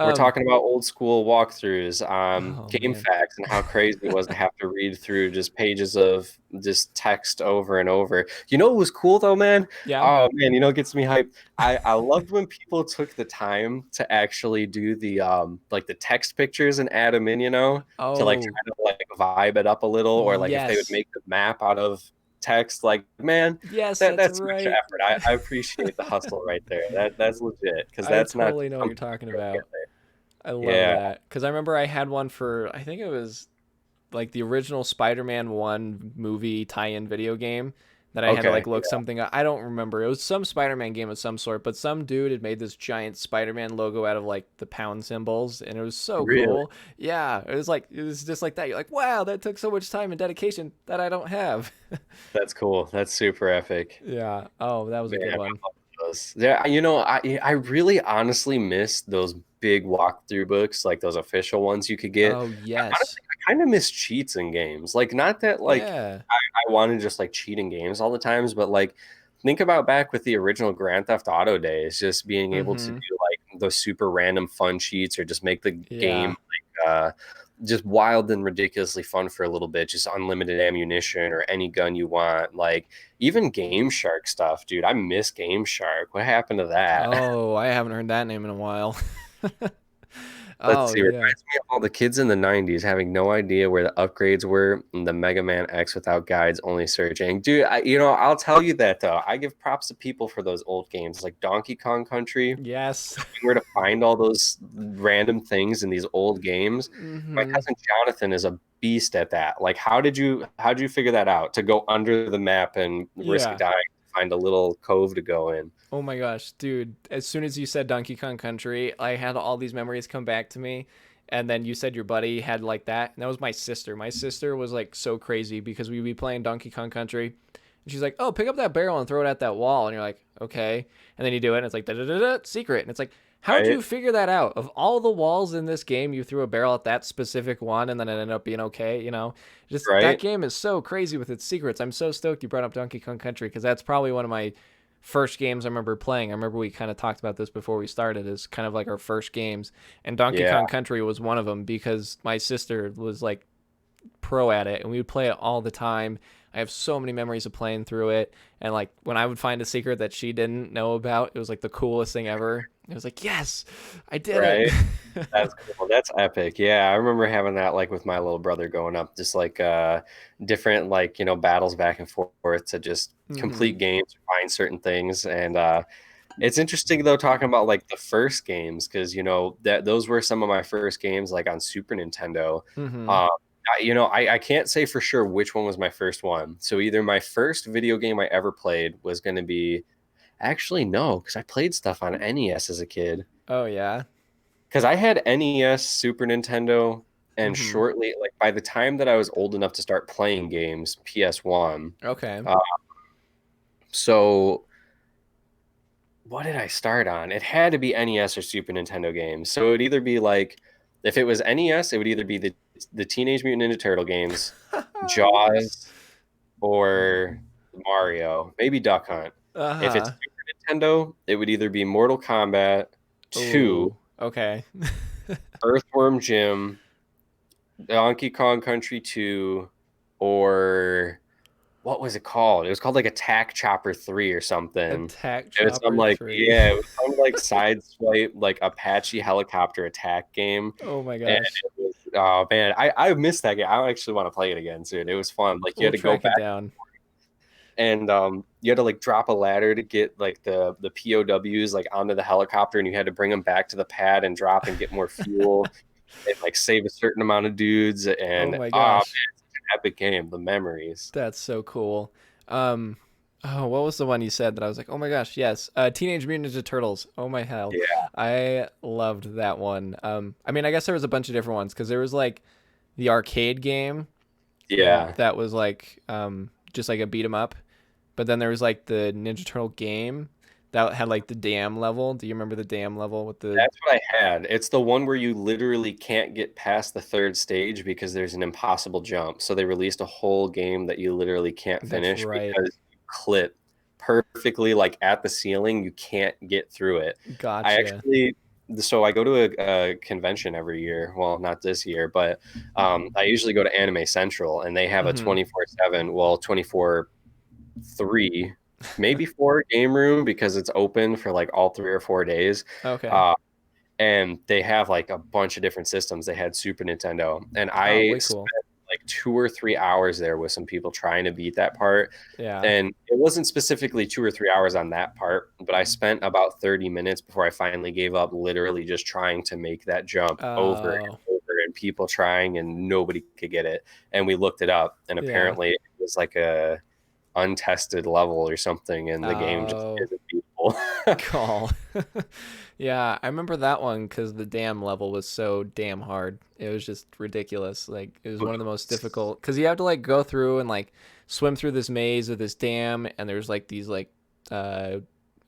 We're Um, talking about old school walkthroughs, oh game man. facts, and how crazy it was to have to read through just pages of just text over and over. You know what was cool though, man? Yeah. Oh man, it gets me hyped. I loved when people took the time to actually do the like the text pictures and add them in, to like Oh, try to like vibe it up a little, or like if they would yes. make the map out of text, like man, Yes, that that's that's so much right. effort. I appreciate the hustle right there. That's legit because I that's not totally just know what you're something talking you throw about. together. I love Yeah, that because I remember I had one for I think it was like the original Spider-Man 1 movie tie-in video game that I had to okay. like look something up. I don't remember. It was some Spider-Man game of some sort, but some dude had made this giant Spider-Man logo out of like the pound symbols and it was so Really? cool. Yeah, it was just like that. You're like, "Wow, that took so much time and dedication that I don't have." That's cool. That's super epic. Yeah. Oh, that was a Man, good I one. love those. Yeah, I really honestly miss those big walkthrough books, like those official ones you could get. Oh, yes. Honestly, I kind of miss cheats in games. Like, not that like Yeah. I want to just like cheat in games all the times, but like think about back with the original Grand Theft Auto days, just being able to Mhm. do like those super random fun cheats or just make the game Yeah. like just wild and ridiculously fun for a little bit, just unlimited ammunition or any gun you want. Like even Game Shark stuff, dude. I miss Game Shark. What happened to that? Oh, I haven't heard that name in a while. Let's Oh, see. It yeah. reminds me of all the kids in the 90s having no idea where the upgrades were and the Mega Man X without guides, only searching. Dude, I'll tell you that though. I give props to people for those old games like Donkey Kong Country, Yes. where to find all those random things in these old games. My Mhm. cousin Jonathan is a beast at that. Like, how did you figure that out to go under the map and risk Yeah. dying to find a little cove to go in? Oh my gosh, dude. As soon as you said Donkey Kong Country, I had all these memories come back to me. And then you said your buddy had like that. And that was my sister. My sister was like so crazy because we'd be playing Donkey Kong Country. And she's like, "Oh, pick up that barrel and throw it at that wall." And you're like, "Okay." And then you do it and it's like, "Da da da da, secret." And it's like, "How'd Right? you figure that out? Of all the walls in this game, you threw a barrel at that specific one and then it ended up being okay, you know?" Just that Right? game is so crazy with its secrets. I'm so stoked you brought up Donkey Kong Country because that's probably one of my first games I remember playing. I remember we kind of talked about this before we started as kind of like our first games. And Donkey Yeah. Kong Country was one of them because my sister was like pro at it and we would play it all the time. I have so many memories of playing through it. And like when I would find a secret that she didn't know about, it was like the coolest thing ever. It was like, yes, I did it. Right? That's cool. That's epic. Yeah, I remember having that like with my little brother growing up, just like different like, battles back and forth to just hmm complete games, find certain things. And it's interesting though talking about like the first games because that those were some of my first games like on Super Nintendo. hmm Um I can't say for sure which one was my first one. So either my first video game I ever played was going to be actually no, because I played stuff on NES as a kid. Oh, yeah. Because I had NES, Super Nintendo, and hmm shortly, like by the time that I was old enough to start playing games, PS1. Okay. Uh, so what did I start on? It had to be NES or Super Nintendo games. So it would either be like, if it was NES, it would either be the Teenage Mutant Ninja Turtle games, Yes. Jaws, or Mario, maybe Duck Hunt. If it's Uh-huh. Super Nintendo, it would either be Mortal Kombat 2, Oh, okay. Earthworm Jim, Donkey Kong Country 2, or what was it called? It was called like Attack Chopper 3 or something. Attack It was some Chopper like 3. yeah, it was some like side swipe like Apache helicopter attack game. Oh my And gosh. it was oh man, I missed that game. I actually want to play it again soon. It was fun. Like you We'll had to go track it back down. and you had to like drop a ladder to get like the POWs like onto the helicopter and you had to bring them back to the pad and drop and get more fuel and like save a certain amount of dudes Oh and my man, gosh. it's an epic game. The memories. That's so cool. Um, oh, what was the one you said that I was like, oh my gosh, yes. Teenage Mutant Ninja Turtles. Oh my hell. Yeah, I loved that one. I mean, I guess there was a bunch of different ones because there was like the arcade game yeah. that was like just like a beat 'em up. But then there was like the Ninja Turtle game that had like the dam level. Do you remember the dam level with the That's what I had. It's the one where you literally can't get past the third stage because there's an impossible jump. So they released a whole game that you literally can't That's finish right. because you clip perfectly like at the ceiling. You can't get through it. I Gotcha. actually so I go to a convention every year. Well, not this year, but I usually go to Anime Central, and they have a Mm-hmm. 24/7, well, 24/3, maybe 4 game room because it's open for like all 3 or 4 days. Okay. Uh, and they have like a bunch of different systems. They had Super Nintendo, and Oh, I way cool. spent like 2 or 3 hours there with some people trying to beat that part. Yeah. And it wasn't specifically 2 or 3 hours on that part, but I spent about 30 minutes before I finally gave up, literally just trying to make that jump over Oh, and over, and people trying, and nobody could get it. And we looked it up, and yeah. apparently it was like a untested level or something, and the game just Oh, isn't beatable. call. Yeah, I remember that one because the dam level was so damn hard. It was just ridiculous. Like it was one of the most difficult because you have to like go through and like swim through this maze of this dam, and there's like these like uh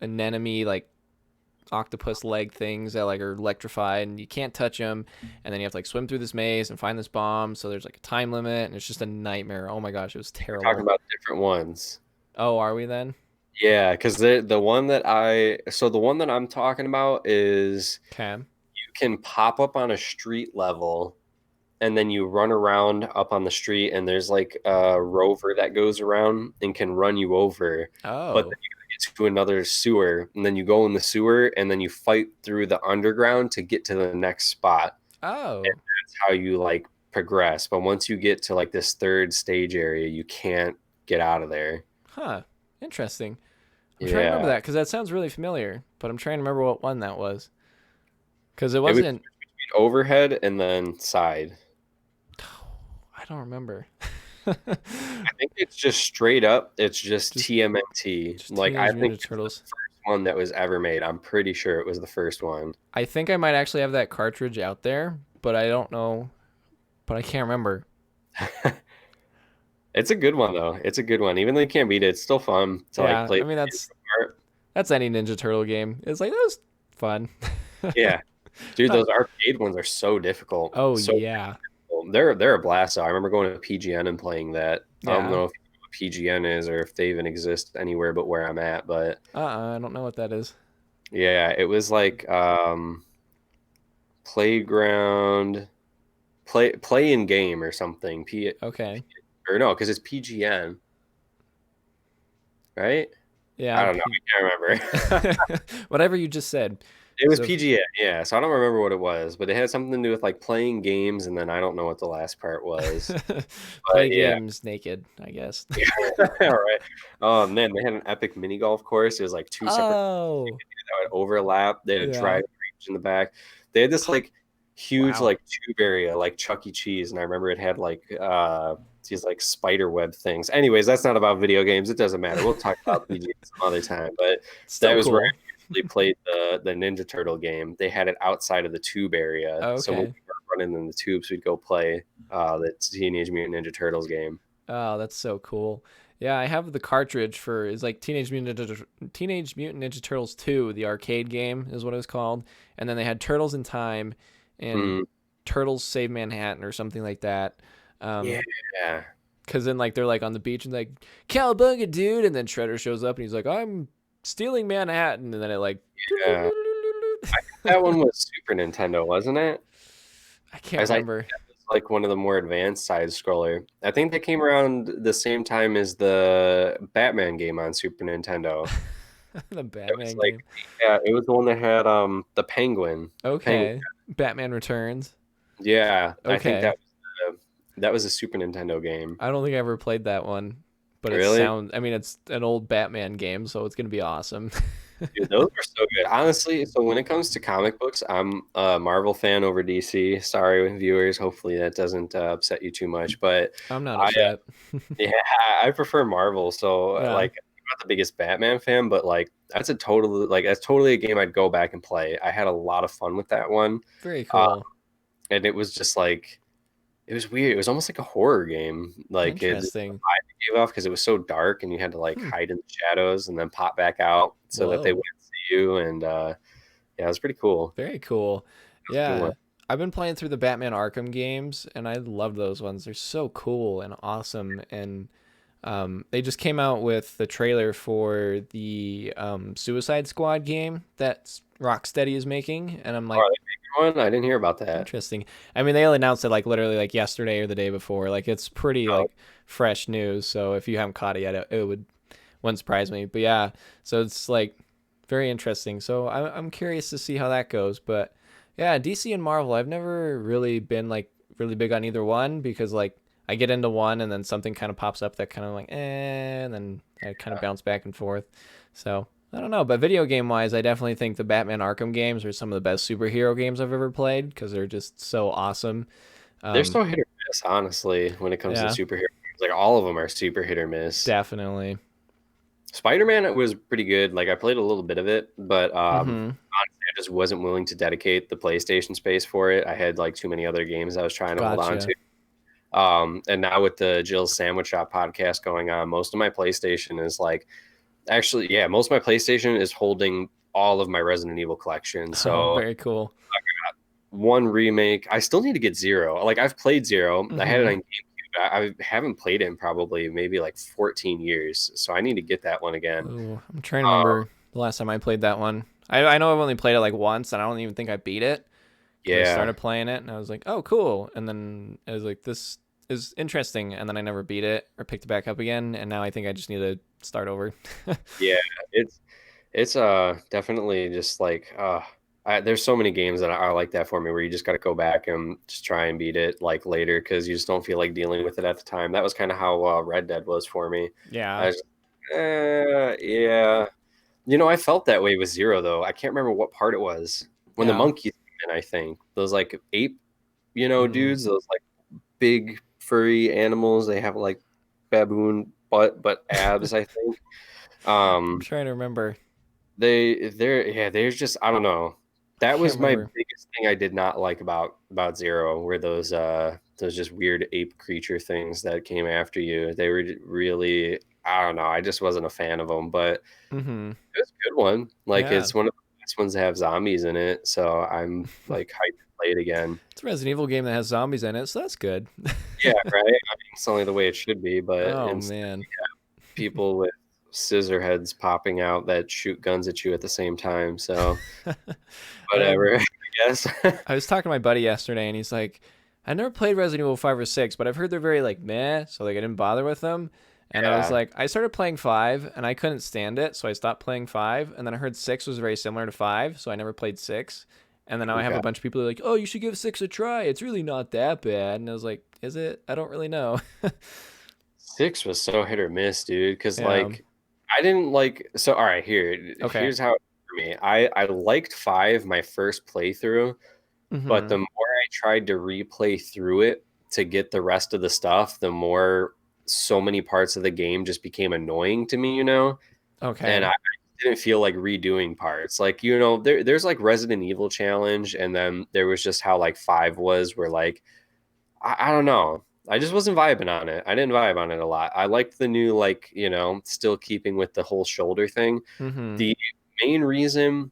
anemone like octopus leg things that like are electrified and you can't touch them, and then you have to like swim through this maze and find this bomb. So there's like a time limit, and it's just a nightmare. Oh my gosh, it was We're talking terrible. about different ones. Oh, are we then? Yeah, because the one that the one that I'm talking about is Okay. you can pop up on a street level, and then you run around up on the street, and there's like a rover that goes around and can run you over, but then Oh. you gotta get to another sewer, and then you go in the sewer, and then you fight through the underground to get to the next spot. And Oh. that's how you like progress. But once you get to like this third stage area, you can't get out of there. Huh. Interesting. I'm trying to remember Yeah. that because that sounds really familiar, but I'm trying to remember what one that was. Because it It was wasn't. overhead and then side. I don't remember. I think it's just straight up. It's just just TMNT. just Like I Teenage think Mutant it's the Turtles. first one that was ever made. I'm pretty sure it was the first one. I think I might actually have that cartridge out there, but I don't know. But I can't remember. It's a good one though. It's a good one. Even though you can't beat it, it's still fun to like Yeah, play I the mean intro part. that's any Ninja Turtle game. It's like that was fun. Yeah. Dude, Not. those arcade ones are so difficult. Oh So yeah, difficult. They're a blast though. I remember going to PGN and playing that. I don't yeah. know if you know what PGN is or if they even exist anywhere but where I'm at, but I don't know what that is. yeah, it was like playground play in game or something. Okay. Or no, because it's PGN, right? I Yeah. don't know. I can't remember. Whatever you just said. It was So PGN, yeah. So I don't remember what it was, but it had something to do with like playing games, and then I don't know what the last part was. But play yeah, games naked, I guess. all right. Oh man, they had an epic mini golf course. It was like two separate Oh, that would overlap. They had a yeah. driving range in the back. They had this like huge Wow. like tube area, like Chuck E. Cheese, and I remember it had like these like spider web things. Anyways, that's not about video games. It doesn't matter. We'll talk about PG some other time. But that Still was where I cool. usually played the Ninja Turtle game. They had it outside of the tube area, so when we Okay. were running in the tubes, we'd go play the Teenage Mutant Ninja Turtles game. Oh, that's so cool. Yeah, I have the cartridge for is like Teenage Mutant Ninja Turtles 2, the arcade game is what it was called. And then they had Turtles in Time and Mm, Turtles Save Manhattan or something like that. yeah, Cause then like they're like on the beach and like Cowabunga dude, and then Shredder shows up and he's like, I'm stealing Manhattan, and then it like yeah. That one was Super Nintendo, wasn't it? I can't As I remember. It's like one of the more advanced side scroller. I think that came around the same time as the Batman game on Super Nintendo. The It was Batman like, game. yeah, it was the one that had the penguin. Okay. Batman Returns. Yeah, I think Okay. that was a Super Nintendo game. I don't think I ever played that one, but Really? I mean, it's an old Batman game, so it's gonna be awesome. Dude, those were so good. Honestly, so when it comes to comic books, I'm a Marvel fan over DC. Sorry, viewers. Hopefully that doesn't upset you too much, but I'm not I upset. yeah, I prefer Marvel. So Yeah, like I'm not the biggest Batman fan, but like that's totally a game I'd go back and play. I had a lot of fun with that one. very Uh, cool. and it was just like it was weird. It was almost like a horror game. Like it the Interesting. vibe it gave off because it was so dark and you had to like Hmm. hide in the shadows and then pop back out so that they Whoa. wouldn't see you. And yeah, it was pretty cool. Very cool. It was a good Yeah. one. I've been playing through the Batman Arkham games and I love those ones. They're so cool and awesome, and they just came out with the trailer for the Suicide Squad game that's Rocksteady is making, and I'm Oh, like, are they making one? I didn't hear about that. interesting. I mean, they announced it like literally like yesterday or the day before. Like it's pretty Oh, like fresh news. So if you haven't caught it yet, it wouldn't surprise me. But yeah, so it's like very interesting. So I'm curious to see how that goes. But yeah, DC and Marvel, I've never really been like really big on either one because like I get into one and then something kind of pops up that kind of like and then I kind of bounce back and forth. So I don't know, but video game wise, I definitely think the Batman Arkham games are some of the best superhero games I've ever played because they're just so awesome. they're Um, so hit or miss, honestly, when it comes to yeah, superhero games. Like all of them are super hit or miss. definitely. Spider-Man was pretty good. Like I played a little bit of it, but Mm-hmm. honestly, I just wasn't willing to dedicate the PlayStation space for it. I had like too many other games I was trying to hold on Gotcha. to. And now with the Jill's Sandwich Shop podcast going on, most of my PlayStation is like actually, yeah, most of my PlayStation is holding all of my Resident Evil collection. Oh, So very cool. one remake, I still need to get Zero. Like I've played Zero. I had it Mm-hmm. on GameCube. I haven't played it in probably maybe like 14 years. So I need to get that one again. Ooh, I'm trying to Um, remember the last time I played that one. I know I've only played it like once, and I don't even think I beat it because I yeah. started playing it and I was like, oh, cool. And then I was like, this is interesting. And then I never beat it or picked it back up again. And now I think I just need to start over. Yeah, it's definitely just like there's so many games that are like that for me where you just got to go back and just try and beat it like later because you just don't feel like dealing with it at the time. That was kind of how Red Dead was for me. I Yeah. was, yeah, you know, I felt that way with Zero though. I can't remember what part it was when the Yeah. monkeys came in. I think those like ape, Mm, dudes, those like big furry animals. They have like baboon butt but abs. I think. I'm Um, trying to remember. there's just I don't know. I That can't was my remember. biggest thing I did not like about Zero, were those just weird ape creature things that came after you. They were really I don't know. I just wasn't a fan of them, but Mm-hmm. it was a good one. Like Yeah. it's one of the best ones that have zombies in it, so I'm like hyped to play it again. It's a Resident Evil game that has zombies in it, so that's good. Yeah, right. I mean, it's only the way it should be, but Oh instead man. people with scissor heads popping out that shoot guns at you at the same time. So um, whatever, I guess. I was talking to my buddy yesterday, and he's like, "I never played Resident Evil 5 or 6, but I've heard they're very like meh, so like I didn't bother with them." And I was Yeah. like, I started playing 5, and I couldn't stand it, so I stopped playing 5. And then I heard 6 was very similar to 5, so I never played 6. And then now I have a Okay. bunch of people who are like, "Oh, you should give 6 a try. It's really not that bad." And I was like, "Is it? I don't really know." Six was so hit or miss, dude. Because Yeah. like I didn't like. So all right, Okay. here's how it for me. I liked five my first playthrough, but Mm-hmm. the more I tried to replay through it to get the rest of the stuff, the more so many parts of the game just became annoying to me, and Okay. I didn't feel like redoing parts. Like, there's like Resident Evil challenge, and then there was just how like five was, where like I don't know. I just wasn't vibing on it. I didn't vibe on it a lot. I liked the new, like, still keeping with the whole shoulder thing. Mm-hmm. The main reason,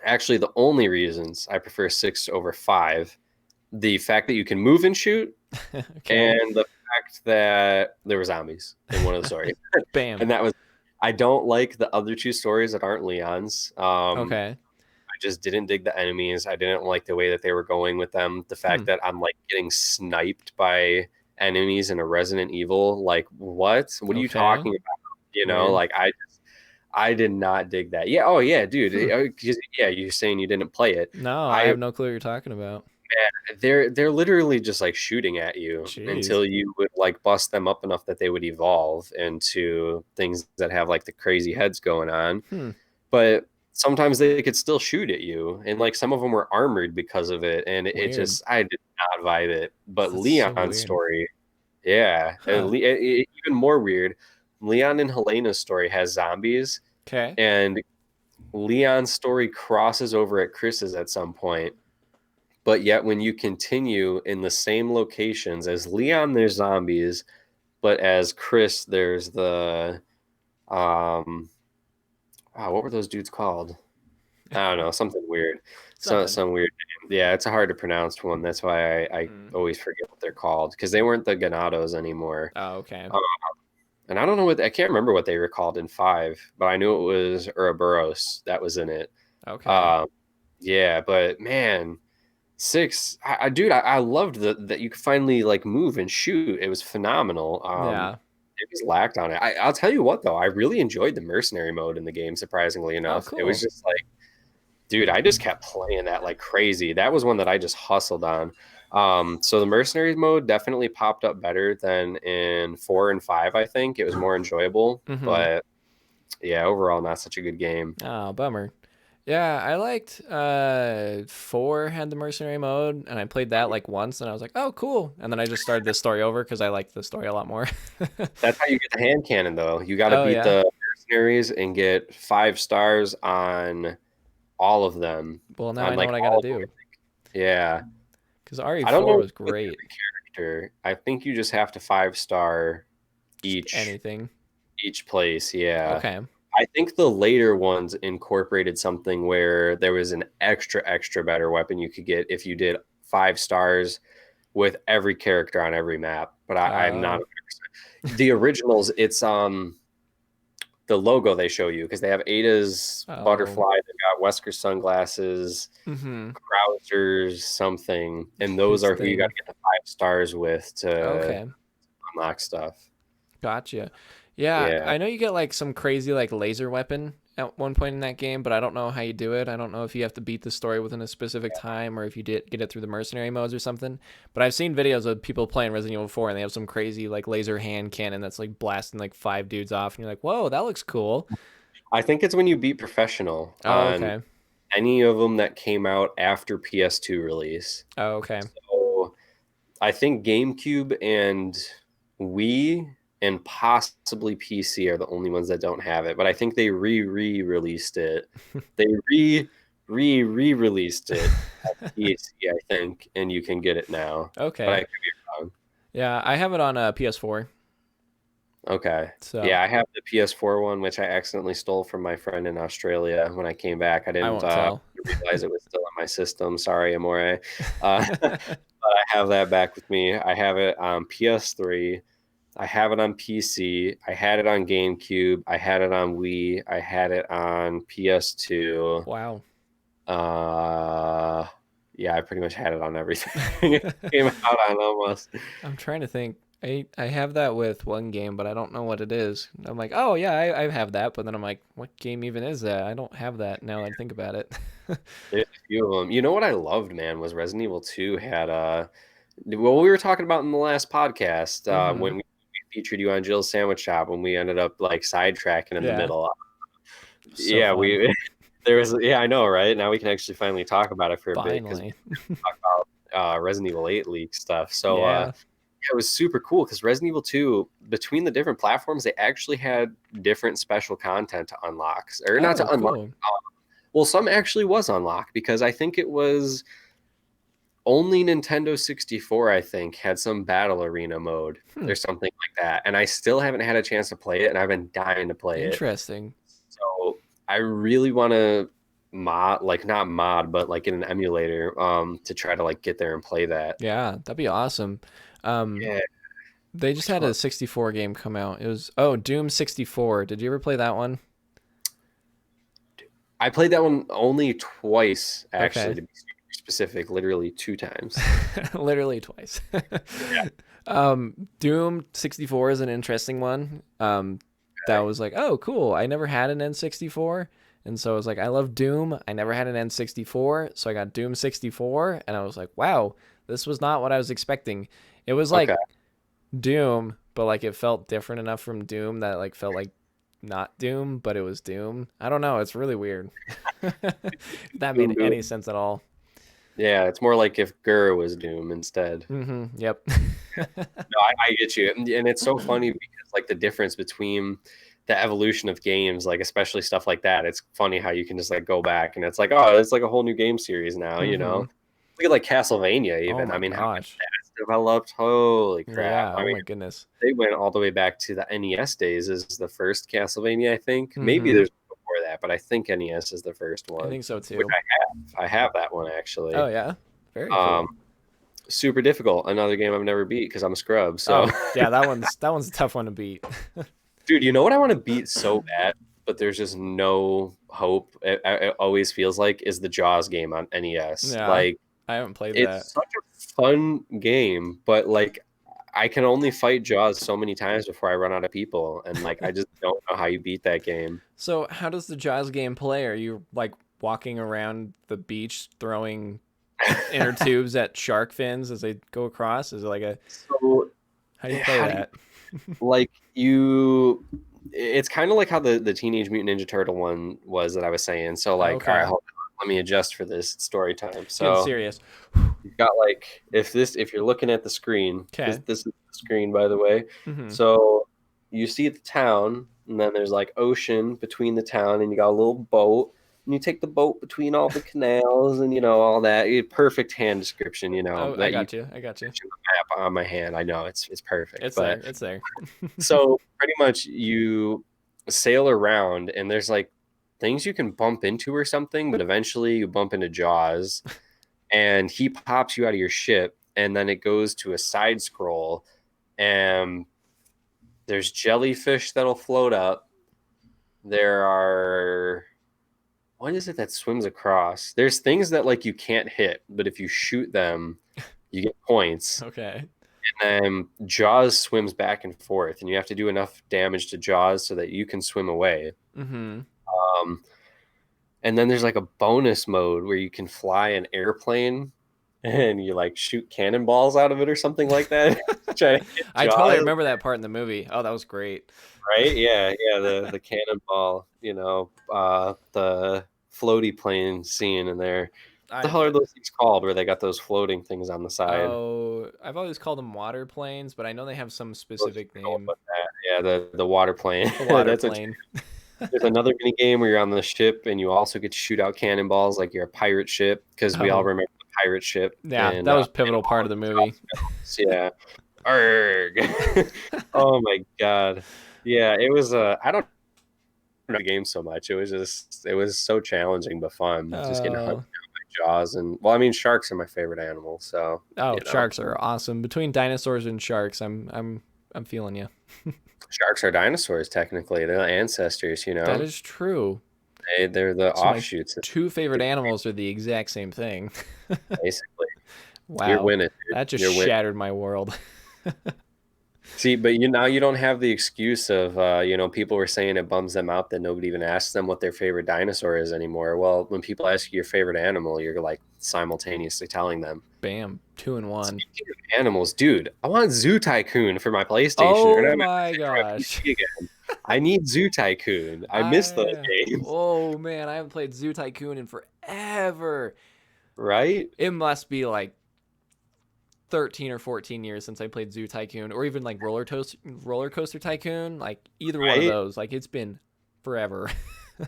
actually, the only reasons I prefer six over five, the fact that you can move and shoot, Okay. and the fact that there were zombies in one of the stories. Bam. And that was, I don't like the other two stories that aren't Leon's. Okay. I just didn't dig the enemies. I didn't like the way that they were going with them. The Hmm. fact that I'm like getting sniped by enemies in a Resident Evil. Like, what? What are you Okay. talking about? Weird. Like I did not dig that. Yeah. Oh yeah, dude. Hmm. 'Cause, yeah, you're saying you didn't play it. No, I I have no clue what you're talking about. they're literally just like shooting at you Jeez. until you would like bust them up enough that they would evolve into things that have like the crazy heads going on. Hmm. But sometimes they could still shoot at you, and like some of them were armored because of it, and it Weird. just I did not vibe it. But That's so Leon's weird. story, yeah, and Huh. even more weird. Leon and Helena's story has zombies, Okay. and Leon's story crosses over at Chris's at some point. But yet, when you continue in the same locations as Leon, there's zombies, but as Chris, there's the um, what were those dudes called? I don't know, something weird. So Something. some weird name. Yeah, it's a hard to pronounce one. That's why I Hmm. always forget what they're called because they weren't the Ganados anymore. Oh, okay. Um, and I don't know I can't remember what they were called in five, but I knew it was Ouroboros that was in it. Okay. Um, yeah, but man, six, dude, I loved that you could finally like move and shoot. It was phenomenal. Yeah. It was lacked on it. I'll tell you what though, I really enjoyed the mercenary mode in the game. Surprisingly Oh, enough, it was cool. just like, dude, I just kept playing that like crazy. That was one that I just hustled on. So the mercenaries mode definitely popped up better than in 4 and 5. I think it was more enjoyable, Mm-hmm. but yeah, overall not such a good game. Oh, bummer. Yeah, I liked 4 had the mercenary mode, and I played that like once, and I was like, oh, cool. And then I just started the story over because I liked the story a lot more. That's how you get the hand cannon, though. You got to Oh beat yeah. the mercenaries and get 5 stars on all of them. Well, now I On know like what I gotta all of them. do Yeah. because I don't RE4 know was with great. every character. I think you just have to 5 star Just each anything. place. Yeah. Okay. I think the later ones incorporated something where there was an extra better weapon you could get if you did 5 stars with every character on every map. But I'm not Oh. 100%. The originals, it's the logo they show you because they have Ada's Oh. butterfly, they've got Wesker sunglasses, Mm-hmm. Krauser's something, and those His are who you got thing. to get the 5 stars with to Okay. unlock stuff. Gotcha. Yeah, Yeah. I know you get like some crazy like laser weapon at one point in that game, but I don't know how you do it. I don't know if you have to beat the story within a specific time or if you did get it through the mercenary modes or something. But I've seen videos of people playing Resident Evil 4 and they have some crazy like laser hand cannon that's like blasting like 5 dudes off and you're like, "Whoa, that looks cool." I think it's when you beat professional Oh, on okay. any of them that came out after PS2 release. Oh, okay. So I think GameCube and Wii and possibly PC are the only ones that don't have it. But I think they re-released it. They re-released it on PC, I think, and you can get it now. But I Okay. could be wrong. Yeah, I have it on PS4. Okay. So, Yeah, I have the PS4 one, which I accidentally stole from my friend in Australia when I came back. I I didn't won't tell. realize it was still in my system. Sorry, Amore. But I have that back with me. I have it on PS3. I have it on PC. I had it on GameCube. I had it on Wii. I had it on PS2. Wow. Uh, yeah, I pretty much had it on everything. It came out on almost. I'm trying to think. I have that with one game, but I don't know what it is. I'm like, oh yeah, I have that, but then I'm like, what game even is that? I don't have that now that I think about it. There's a few of them. You know what I loved, man, was Resident Evil 2 had well, we were talking about in the last podcast Mm-hmm. when we featured you on Jill's Sandwich Shop when we ended up like sidetracking in the Yeah, middle. so Yeah, fun. we there was yeah, I know, right? Now we can actually finally talk about it for a bit because Finally. we talk about Resident Evil 8 leak stuff. So Yeah. yeah, it was super cool because Resident Evil 2, between the different platforms, they actually had different special content to unlock. Or not Oh, to unlock. cool. Well, some actually was unlocked because I think it was only Nintendo 64, I think, had some battle arena mode Hmm. or something like that. And I still haven't had a chance to play it, and I've been dying to play it. Interesting. So I really want to mod, like not mod, but like in an emulator, to try to like get there and play that. Yeah, that'd be awesome. Um, Yeah, it they just was had fun. a 64 game come out. It was Doom 64. Did you ever play that one? I played that one only twice, actually, Okay. to be super specific, literally 2 times. Literally twice. Yeah. Doom 64 is an interesting one. That was like, oh, cool. I never had an N64. And so I was like, I love Doom. I never had an N64. So I got Doom 64. And I was like, wow, this was not what I was expecting. It was Okay. like Doom, but like it felt different enough from Doom that it like felt like not Doom, but it was Doom. I don't know. It's really weird. If that Doom, made any Doom. sense at all. Yeah, it's more like if Gur was Doom instead. Yep. No, I get you, and it's so funny because like the difference between the evolution of games, like especially stuff like that, it's funny how you can just like go back and it's like, oh, it's like a whole new game series now, you know? hmm Look at like Castlevania, Oh even. I my mean, how much gosh. that's developed? Holy crap! Yeah. I Oh mean, my goodness. they went all the way back to the NES days. Is the first Castlevania, I think. Maybe hmm there's before that, but I think NES is the first I one, think so which too. I have that one Oh actually. yeah. Very Um, cool. super difficult. Another game I've never beat because I'm a scrub. So Oh yeah, that one's a tough one to beat. dude, you know what I want to beat so bad? but there's just no hope. It always feels like is the Jaws game on NES. Yeah, Like I haven't played that. it's such a fun game, but like I can only fight Jaws so many times before I run out of people, and like I just don't know how you beat that game. So how does the Jaws game play? Are you like walking around the beach throwing inner tubes at shark fins as they go across? Is it like a So how do you play how do you that? like you? It's kind of like how the Teenage Mutant Ninja Turtle one was that I was saying. So like, all right, Okay, hold on, let me adjust for this. It's story time. getting So serious. you've got like if you're looking at the screen, Okay. this is the screen by the way. Mm-hmm. So you see the town, and then there's like ocean between the town, and you got a little boat, and you take the boat between all the canals, and all that. Perfect hand description, Oh, I that you got you. I got you. picture the map on my hand. I know it's perfect, It's there. but It's there. so pretty much you sail around, and there's like things you can bump into or something, but eventually you bump into Jaws and he pops you out of your ship, and then it goes to a side scroll, and there's jellyfish that'll float up. There are what is it that swims across? There's things that like you can't hit, but if you shoot them, you get points. Okay. And then Jaws swims back and forth, and you have to do enough damage to Jaws so that you can swim away. Mm-hmm. Um, and then there's like a bonus mode where you can fly an airplane and you like shoot cannonballs out of it or something like that. Try to hit I totally Jaws, remember that part in the movie. Oh, that was great. right? Yeah, yeah, the cannonball, the floaty plane scene in there. What the I hell are those things called where they got those floating things on the side? Oh, I've always called them water planes, but I know they have some Those specific go name. with that. Yeah, the water plane. The water That's a plane. There's another mini game where you're on the ship and you also get to shoot out cannonballs like you're a pirate ship because we all Oh, remember the pirate ship yeah, and that was in pivotal all part of of the the movie. Jaws films. Yeah. Arrgh. Oh my God. Yeah, it was I don't know the game so much. It was so challenging but fun. Just getting hunted Oh, down by Jaws and well, I mean sharks are my favorite animal, so oh, you know. sharks are awesome. Between dinosaurs and sharks, I'm feeling you. Sharks are dinosaurs technically. They're the ancestors. That is true. They're the So my offshoots of two favorite the animals are the exact same thing. basically. You're Wow, winning, dude. that just You're winning. shattered my world. See, but now you don't have the excuse of people were saying it bums them out that nobody even asks them what their favorite dinosaur is anymore. Well, when people ask you your favorite animal, you're like simultaneously telling them. Bam, 2-in-1. Speaking of animals, dude, I want Zoo Tycoon for my PlayStation, or Oh not my my PlayStation, for my gosh. PC again. I need Zoo Tycoon. I miss those I games, Oh man, I haven't played Zoo Tycoon in forever. right? It must be like 13 or 14 years since I played Zoo Tycoon or even like Roller Coaster Tycoon, like either one of Right? those. Like it's been forever.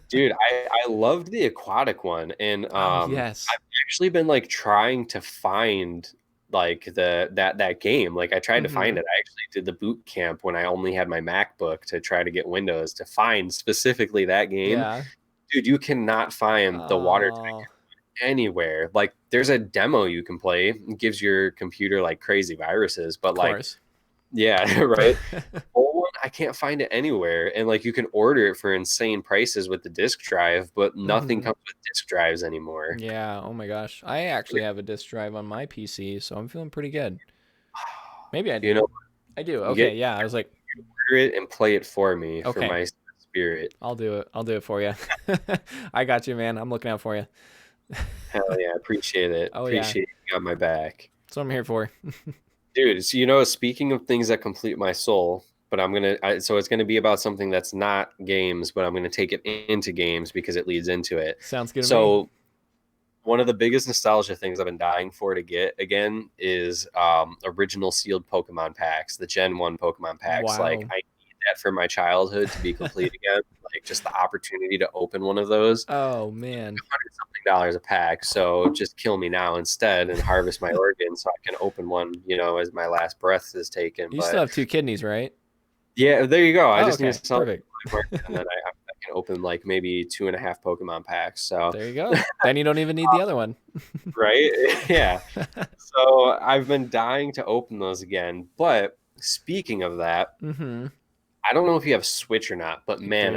Dude, I loved the aquatic one, and Oh yes. I've actually been like trying to find like that game. Like I tried to find Mhm. it. I actually did the boot camp when I only had my MacBook to try to get Windows to find specifically that game. Yeah. Dude, you cannot find the water Oh, type anywhere. Like there's a demo you can play. It gives your computer like crazy viruses, of but like course. yeah, right. Full one, I can't find it anywhere. And like you can order it for insane prices with the disk drive, but nothing Mhm. comes with disk drives ander Yeah, oh my gosh. I actually have a disk drive on my PC, so I'm feeling pretty good. Maybe I You know, do. I do. get Okay, yeah. I was like, order it and play it for me for okay, my spirit. I'll do it. I'll do it for you. I got you, man. I'm looking out for you. Hell yeah, appreciate it. Oh yeah. Appreciate you got my back. That's what I'm here for. Dude, so speaking of things that complete my soul, but so it's gonna be about something that's not games, but I'm gonna take it into games because it leads into it. Sounds good to me. So one of the biggest nostalgia things I've been dying for to get again is original sealed Pokemon packs, the Gen 1 Pokemon packs. Like Wow. I need that for my childhood to be complete again. Like just the opportunity to open one of those. Oh man. $100 a pack. So just kill me now instead and harvest my organs so I can open one, as my last breath is taken. You still But have two kidneys, right? yeah, there you go. I Oh, just need okay. to sell Perfect. and then I can open like maybe 2.5 Pokemon packs. So There you go. Then you don't even need the other one. right? Yeah. So I've been dying to open those again. But speaking of that, Mm-hmm. I don't know if you have Switch or not, but I man,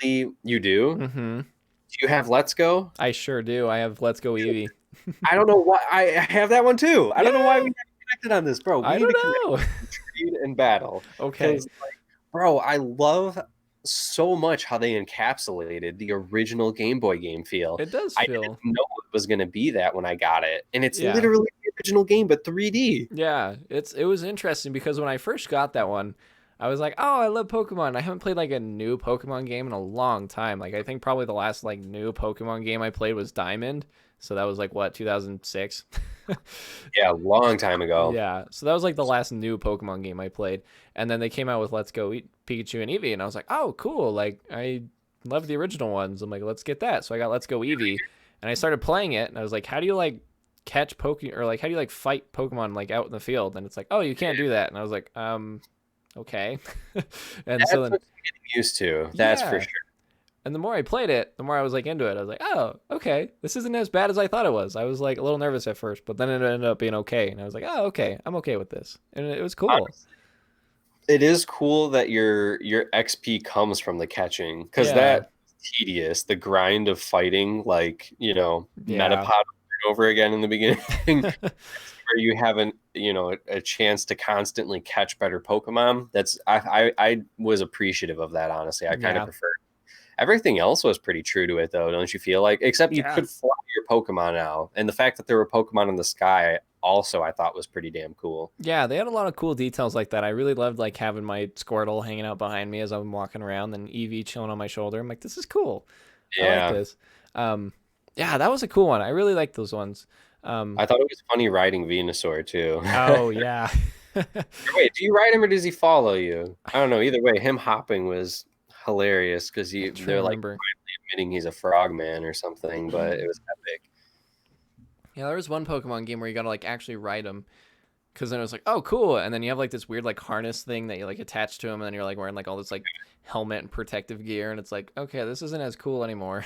do. you do? Mm-hmm. Do you have Let's Go? I sure do. I have Let's Go Eevee. I don't know why I have that one too. I don't know why we Yeah, haven't connected on this, bro. We I need don't to connect know. and trade and battle Okay, because, bro, I love so much how they encapsulated the original Game Boy game feel. it does I didn't feel. know it was going to be that when I got it, and it's Yeah. literally the original game but 3D. Yeah, it was interesting because when I first got that one, I was like, "Oh, I love Pokemon." I haven't played like a new Pokemon game in a long time. Like I think probably the last like new Pokemon game I played was Diamond. So that was like what, 2006? Yeah, a long time ago. Yeah. So that was like the last new Pokemon game I played. And then they came out with Let's Go Pikachu and Eevee and I was like, "Oh, cool. Like I love the original ones." I'm like, "Let's get that." So I got Let's Go Eevee and I started playing it and I was like, "How do you like catch Pokemon or like how do you like fight Pokemon like out in the field?" And it's like, "Oh, you can't do that." And I was like, okay." And That's so what then I'm getting used to. That's for yeah. sure. And the more I played it, the more I was like into it. I was like, "Oh, okay. This isn't as bad as I thought it was." I was like a little nervous at first, but then it ended up being okay. And I was like, "Oh, okay. I'm okay with this." And it was cool. It is cool that your XP comes from the catching because Yeah. that tedious, the grind of fighting, like, Yeah. Metapod over and over again in the beginning, where you haven't, a chance to constantly catch better Pokemon. I was appreciative of that, honestly. I kind of Yeah. prefer. Everything else was pretty true to it, though, don't you feel like? Except you Yeah. could fly your Pokemon now, and the fact that there were Pokemon in the sky also I thought was pretty damn cool. Yeah, they had a lot of cool details like that. I really loved like having my Squirtle hanging out behind me as I'm walking around and Eevee chilling on my shoulder. I'm like, this is cool. I like Yeah, this. Um, yeah, that was a cool one. I really like those ones. I thought it was funny riding Venusaur too. Oh yeah. Wait, do you ride him or does he follow you? I don't know. Either way, him hopping was hilarious because I'm trying they're to like remember. admitting he's a frogman or something, but it was epic. Yeah, there was one Pokemon game where you gotta like actually ride them. Cause then it was like, oh, cool, and then you have like this weird like harness thing that you like attach to him, and then you're like wearing like all this like helmet and protective gear, and it's like, okay, this isn't as cool anymore.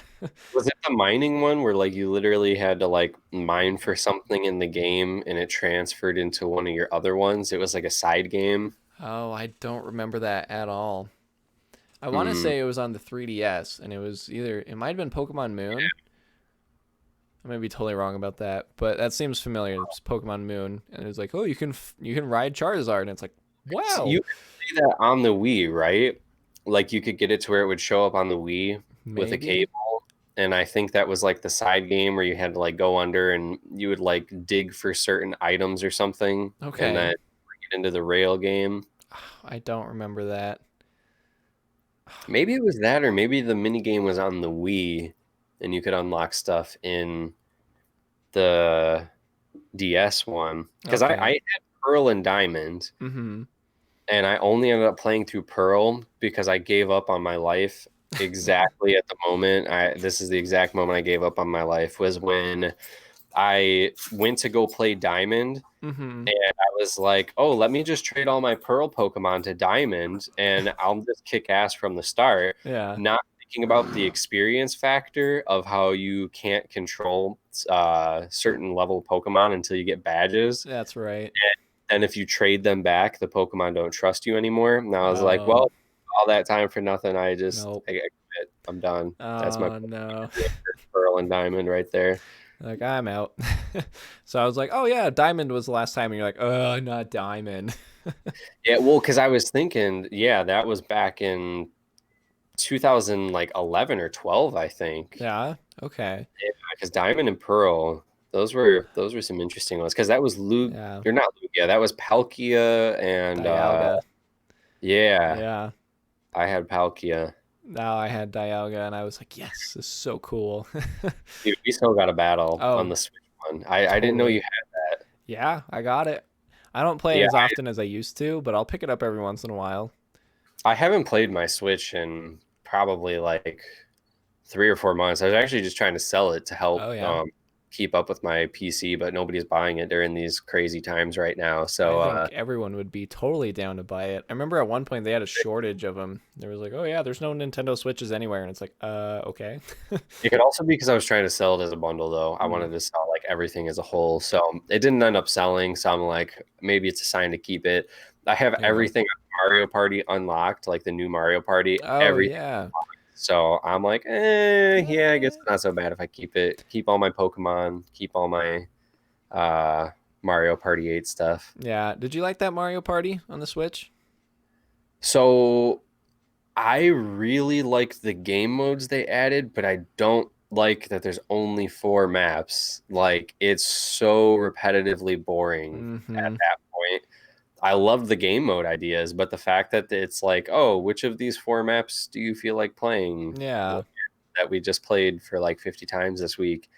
Was it the mining one where like you literally had to like mine for something in the game and it transferred into one of your other ones? It was like a side game. Oh, I don't remember that at all. I want to Hmm. say it was on the 3DS, and it was either it might have been Pokemon Moon. I may be totally wrong about that, but that seems familiar. It's Pokemon Moon, and it was like, oh, you can ride Charizard, and it's like, wow, You could see that on the Wii, right? Like you could get it to where it would show up on the Wii with a maybe. cable. And I think that was like the side game where you had to like go under and you would like dig for certain items or something and Okay, then get into the rail game. I don't remember that. Maybe it was that, or maybe the mini game was on the Wii and you could unlock stuff in the DS one. Because I Okay. had Pearl and Diamond, Mm-hmm. and I only ended up playing through Pearl because I gave up on my life exactly at the moment. This is the exact moment I gave up on my life was when I went to go play Diamond, Mm-hmm. and I was like, "Oh, let me just trade all my Pearl Pokemon to Diamond, and I'll just kick ass from the start." Yeah, Not thinking about the experience factor of how you can't control certain level Pokemon until you get badges. that's right. And if you trade them back, the Pokemon don't trust you anymore. And I was like, Oh well, all that time for nothing. nope. I quit. I'm done. That's my Oh no. Pearl and Diamond right there. Like I'm out. So I was like, oh yeah, Diamond was the last time, and you're like, oh, not Diamond. Yeah, well, because I was thinking, yeah, that was back in 2000, like 11 or 12, I think. Yeah. Okay. Yeah, because Diamond and Pearl, those were some interesting ones. Because that was Luke, Yeah. you're not Lugia, that was Palkia, and Dialga. yeah, Yeah. I had Palkia. Now I had Dialga, and I was like, yes, this is so cool. Dude, we still got a battle on Oh, the Switch one. I didn't know totally. you had that. Yeah, I got it. I don't play it Yeah, as often as I used to, but I'll pick it up every once in a while. I haven't played my Switch in probably like 3 or 4 months. I was actually just trying to sell it to help Oh yeah. keep up with my PC, but nobody's buying it during these crazy times right now. I So think everyone would be totally down to buy it. I remember at one point they had a shortage of them. There was like, oh yeah, there's no Nintendo Switches anywhere, and it's like, okay. it could also be because I was trying to sell it as a bundle, though. I Hmm. wanted to sell like everything as a whole. So it didn't end up selling. So I'm like, maybe it's a sign to keep it. I have Yeah. everything on Mario Party unlocked, like the new Mario Party, Oh everything. yeah. So I'm like, yeah, I guess it's not so bad if I keep all my Pokemon, keep all my uh Mario Party 8 stuff. Yeah. Did you like that Mario Party on the Switch? So I really like the game modes they added, but I don't like that there's only 4 maps. Like it's so repetitively boring at Mm-hmm. that point. I love the game mode ideas, but the fact that it's like, oh, which of these 4 maps do you feel like playing? Yeah. That we just played for like 50 times this week.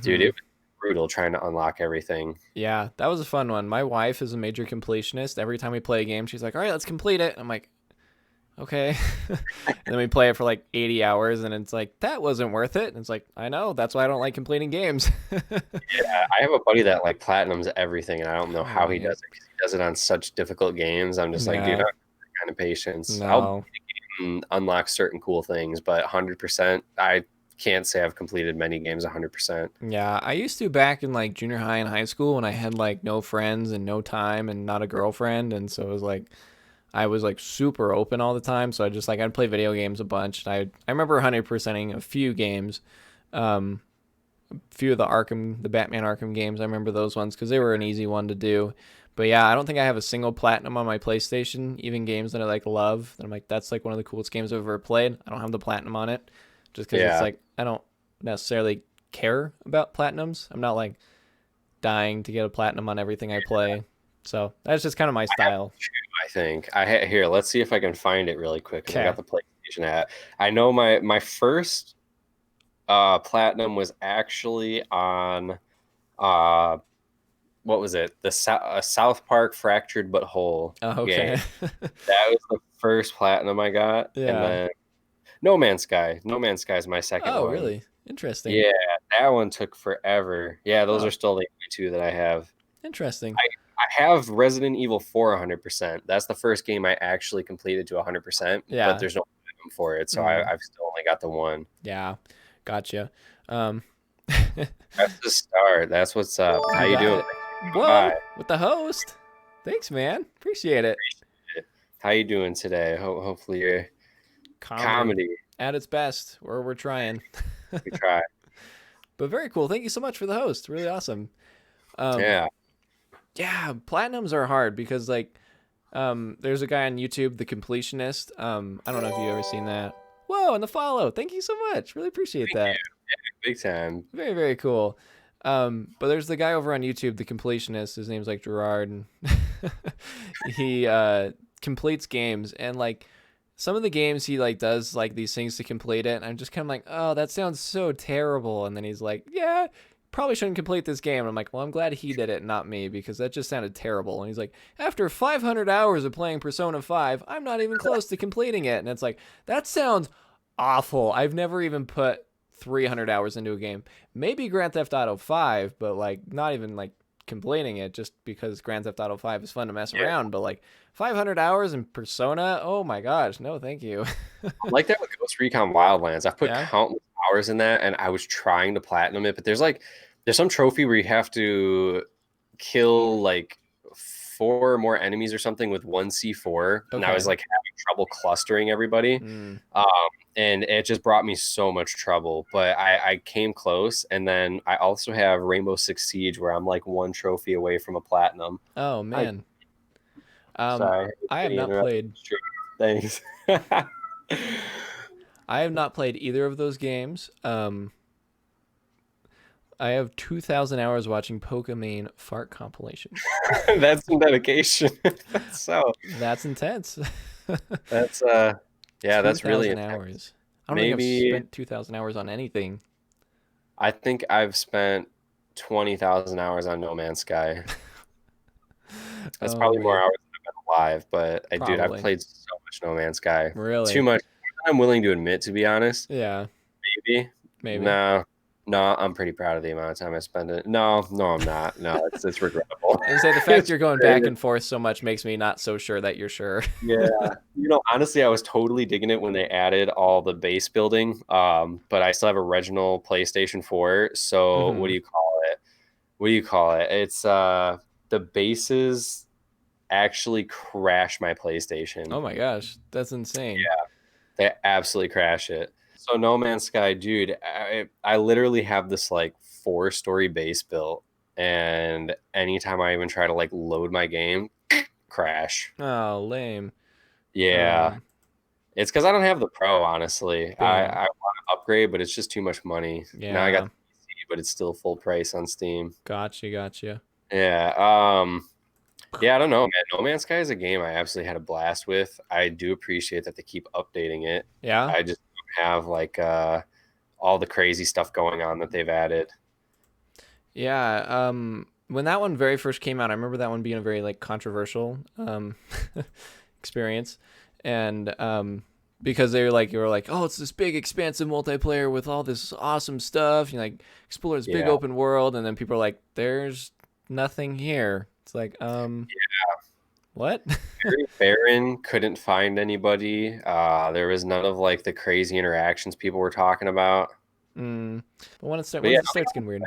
Dude, Mm-hmm. it was brutal trying to unlock everything. Yeah, that was a fun one. My wife is a major completionist. Every time we play a game, she's like, "All right, let's complete it." I'm like, "Okay." And then we play it for like 80 hours, and it's like that wasn't worth it. And it's like, I know. That's why I don't like completing games. Yeah, I have a buddy that like platinums everything, and I don't know Oh how he man. does it because he does it on such difficult games. I'm just like, dude, I Yeah. don't have that kind of patience. I'll No. unlock certain cool things, but 100%, I can't say I've completed many games 100%. Yeah, I used to back in like junior high and high school when I had like no friends and no time and not a girlfriend, and so it was like I was like super open all the time. So I just like I'd play video games a bunch. I remember 100%ing a few games, um, a few of the Batman Arkham games. I remember those ones because they were an easy one to do. But yeah, I don't think I have a single platinum on my PlayStation. Even games that I like love, that I'm like that's like one of the coolest games I've ever played. I don't have the platinum on it, just because it's Yeah, like I don't necessarily care about platinums. I'm not like dying to get a platinum on everything I play. So that's just kind of my I have style. two, I think. Here, let's see if I can find it really quick because I Okay. got the PlayStation app. I know my first platinum was actually on uh what was it? The South Park Fractured But Whole Oh, game. okay. That was the first platinum I got, and Yeah. then No Man's Sky. No Man's Sky is my second Oh, one. really? Interesting. Yeah, that one took forever. Yeah, those are Huh. still the only two that I have. Interesting. I have Resident Evil 4 100%. That's the first game I actually completed to 100%, but Yeah. there's no platinum for it, so Mm, I've still only got the one. yeah. Gotcha. Um, That's the start. That's what's up. How you you got doing? it. Thanks for coming by. Whoa, with the host. Thanks, man. Appreciate it. How you doing today? Hopefully you're Comedy comedy. at its best, or we're trying. We try. But very cool. Thank you so much for the host. Really awesome. Um, Yeah. yeah, platinums are hard because like there's a guy on YouTube, The Completionist. I don't know if you've ever seen that. Whoa, and the follow. Thank you so much. Really appreciate Thank you. that. Big time. Very, very cool. But there's the guy over on YouTube, The Completionist. His name's like Gerard, and he completes games, and like some of the games he like does like these things to complete it, and I'm just kind of like, oh, that sounds so terrible. And then he's like, yeah, probably shouldn't complete this game. And I'm like, well, I'm glad he did it, not me, because that just sounded terrible. And he's like, after 500 hours of playing Persona 5, I'm not even close to completing it. And it's like, that sounds awful. I've never even put 300 hours into a game. Maybe Grand Theft Auto 5, but like not even like completing it just because Grand Theft Auto 5 is fun to mess Yeah. around, but like 500 hours in Persona, oh my gosh, no thank you. I like that with Ghost Recon Wildlands. I've put Yeah. countless hours in that, and I was trying to platinum it, but there's some trophy where you have to kill like 4 more enemies or something with one C4, and I was Okay. like having trouble clustering everybody. Mm. Um, and it just brought me so much trouble. But I came close, and then I also have Rainbow Six Siege where I'm like one trophy away from a platinum. Oh I man. Um sorry, I have getting not interrupted. played Thanks. I have not played either of those games. I have 2,000 hours watching Pokemon fart compilations. That's some dedication. So That's intense. that's yeah, that's really 2,000 intense. hours. I don't think I've Maybe spent 2,000 hours on anything. I think I've spent 20,000 hours on No Man's Sky. That's Oh probably more man, hours than I've been alive, but I've probably. played so much No Man's Sky. Too Really? much more than I'm willing to admit, to be honest. Yeah, Maybe. maybe. No. No, I'm pretty proud of the amount of time I spent it. No, no, I'm not. No, it's regrettable. And say the fact It's you're going back very and forth so much makes me not so sure that you're sure. Yeah. Honestly, I was totally digging it when they added all the base building. But I still have a original PlayStation 4. So what Hmm. do you call it? What do you call it? It's the bases actually crash my PlayStation. Oh my gosh, that's insane. They absolutely crash it. So No Man's Sky, dude, I literally have this like 4-story base built, and anytime I even try to like load my game, crash. Oh, lame. Yeah, Um, it's because I don't have the Pro, honestly. I Dang. want to upgrade, but it's just too much money. Now I got Yeah, the PC, but it's still full price on Steam. gotcha, gotcha. Yeah. Yeah, I don't know, man. No Man's Sky is a game I absolutely had a blast with. I do appreciate that they keep updating it. Yeah, I just don't have like all the crazy stuff going on that they've added. yeah. When that one very first came out, I remember that one being a very like controversial experience, and because they were like, you were like, oh, it's this big expansive multiplayer with all this awesome stuff. You like explore this big Yeah. open world, and then people are like, there's nothing here. It's like, what? Very barren, couldn't find anybody. There was none of like the crazy interactions people were talking about. mm. But when But once yeah, it starts getting weird,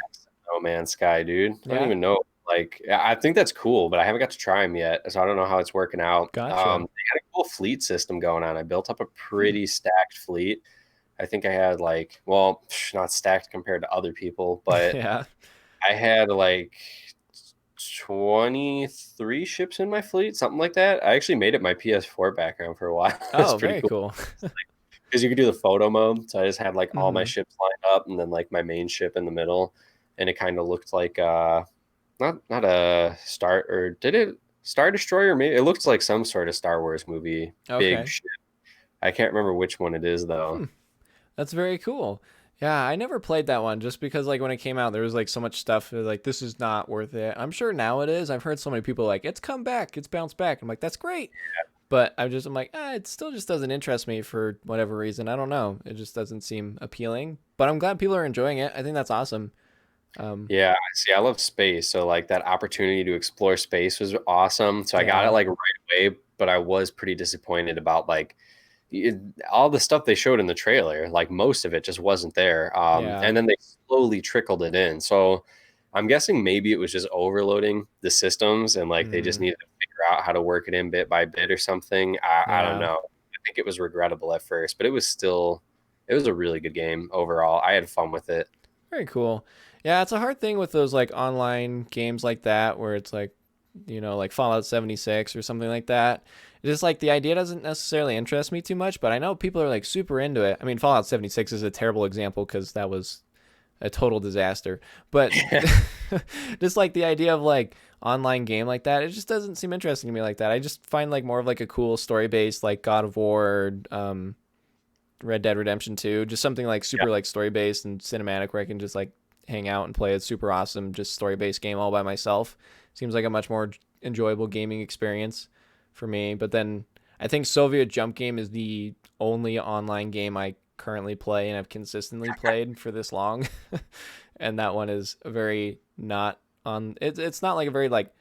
No Man's Sky, dude. I don't yeah, even know. Like, I think that's cool, but I haven't got to try them yet, so I don't know how it's working out. gotcha. They got a cool fleet system going on. I built up a Hmm. pretty stacked fleet. I think I had like, well, not stacked compared to other people, but Yeah. I had like 23 ships in my fleet, something like that. I actually made it my PS4 background for a while. It's Oh, pretty very cool cool. because you could do the photo mode. So I just had like all my Hmm. ships lined up and then like my main ship in the middle, and it kind of looked like not a star, or did it Star Destroyer? Maybe it looked like some sort of Star Wars movie. Big Okay. ship. I can't remember which one it is though. Hmm. That's very cool. Yeah, I never played that one just because like when it came out there was like so much stuff like this is not worth it. I'm sure now it is. I've heard so many people like it's come back, it's bounced back. I'm like that's great. But I'm like, it still just doesn't interest me for whatever reason. I don't know. It just doesn't seem appealing. But I'm glad people are enjoying it. I think that's awesome. Um, Yeah, see, I love space, so like that opportunity to explore space was awesome. So I got it yeah, like right away, but I was pretty disappointed about like it, all the stuff they showed in the trailer. Like most of it just wasn't there. yeah, And then they slowly trickled it in. So I'm guessing maybe it was just overloading the systems and like they just mm, needed to figure out how to work it in bit by bit or something. I don't yeah. know. I think it was regrettable at first, but it was a really good game overall. I had fun with it. Very cool. Yeah, it's a hard thing with those like online games like that where it's like, like Fallout 76 or something like that. It's just like the idea doesn't necessarily interest me too much, but I know people are like super into it. I mean, Fallout 76 is a terrible example because that was a total disaster. But just like the idea of like online game like that, it just doesn't seem interesting to me like that. I just find like more of like a cool story based like God of War, Red Dead Redemption 2, just something like super like story based and cinematic where I can just like hang out and play a super awesome just story based game all by myself. Seems like a much more enjoyable gaming experience for me. But then I think Soviet Jump Game is the only online game I currently play and have consistently played for this long. And that one is a very not on it's not like a very like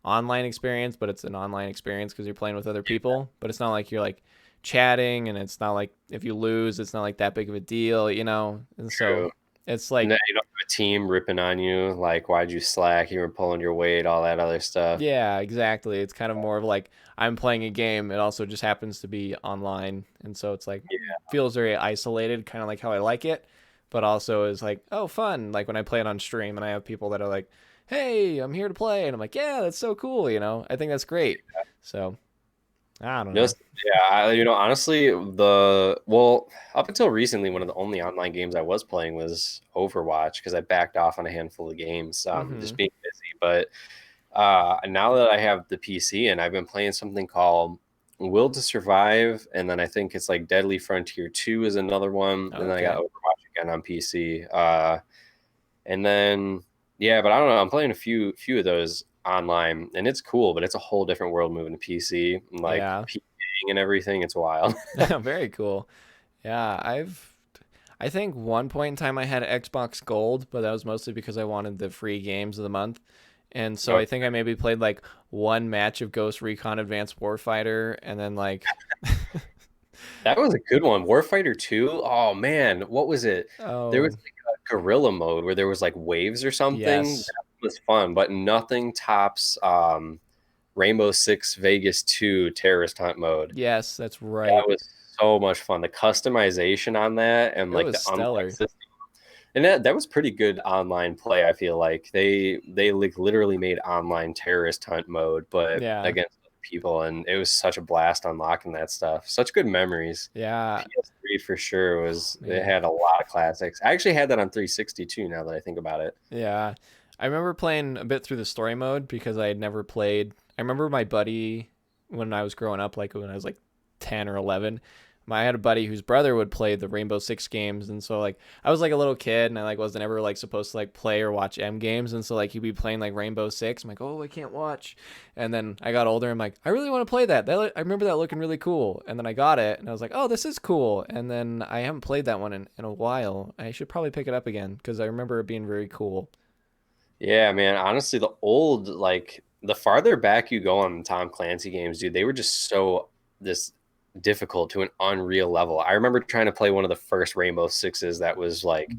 online experience, but it's an online experience because you're playing with other people. But it's not like you're like chatting, and it's not like if you lose, it's not like that big of a deal. And so True. it's And like, then you don't have a team ripping on you, like why'd you slack? You were pulling your weight, all that other stuff. yeah, exactly. It's kind of more of like I'm playing a game. It also just happens to be online, and so it's like Yeah, feels very isolated, kind of like how I like it, but also is like oh fun. Like when I play it on stream, and I have people that are like, "Hey, I'm here to play," and I'm like, "Yeah, that's so cool." I think that's great. So I don't know. just yeah. Honestly, up until recently, one of the only online games I was playing was Overwatch because I backed off on a handful of games, Mm-hmm. just being busy. But now that I have the PC and I've been playing something called Will to Survive, and then I think it's like Deadly Frontier 2 is another one, and then I got Okay. Overwatch again on PC. And then yeah, but I don't know. I'm playing a few of those online, and it's cool, but it's a whole different world moving to PC and like Yeah. PCing and everything. It's wild. Very cool. Yeah, I think one point in time I had Xbox Gold, but that was mostly because I wanted the free games of the month. And so I Okay. think I maybe played like one match of Ghost Recon Advanced Warfighter and then like That was a good one. Warfighter 2. Oh man, what was it? There was oh, like a guerrilla mode where there was like waves or something. yes. That was fun, but nothing tops Rainbow Six Vegas 2 Terrorist Hunt mode. Yes, that's That right. was so much fun. The customization on that and It like was the unlock stellar. system. And that was pretty good online play, I feel like. They like literally made online terrorist hunt mode, but Yeah. against other people, and it was such a blast unlocking that stuff. Such good memories. Yeah. PS3 for sure Oh, was it man. had a lot of classics. I actually had that on 360 too, now that I think about it. Yeah. I remember playing a bit through the story mode because I had never played. I remember my buddy when I was growing up, like when I was like 10 or 11. I had a buddy whose brother would play the Rainbow Six games, and so like I was like a little kid, and I like wasn't ever like supposed to like play or watch M games, and so like he'd be playing like Rainbow Six. I'm like, oh, I can't watch. And then I got older, and I'm like, I really want to play that. I remember that looking really cool. And then I got it, and I was like, oh, this is cool. And then I haven't played that one in a while. I should probably pick it up again because I remember it being very cool. Yeah, man. Honestly, the old like the farther back you go on the Tom Clancy games, dude, they were just so this difficult to an unreal level. I remember trying to play one of the first Rainbow Sixes that was like,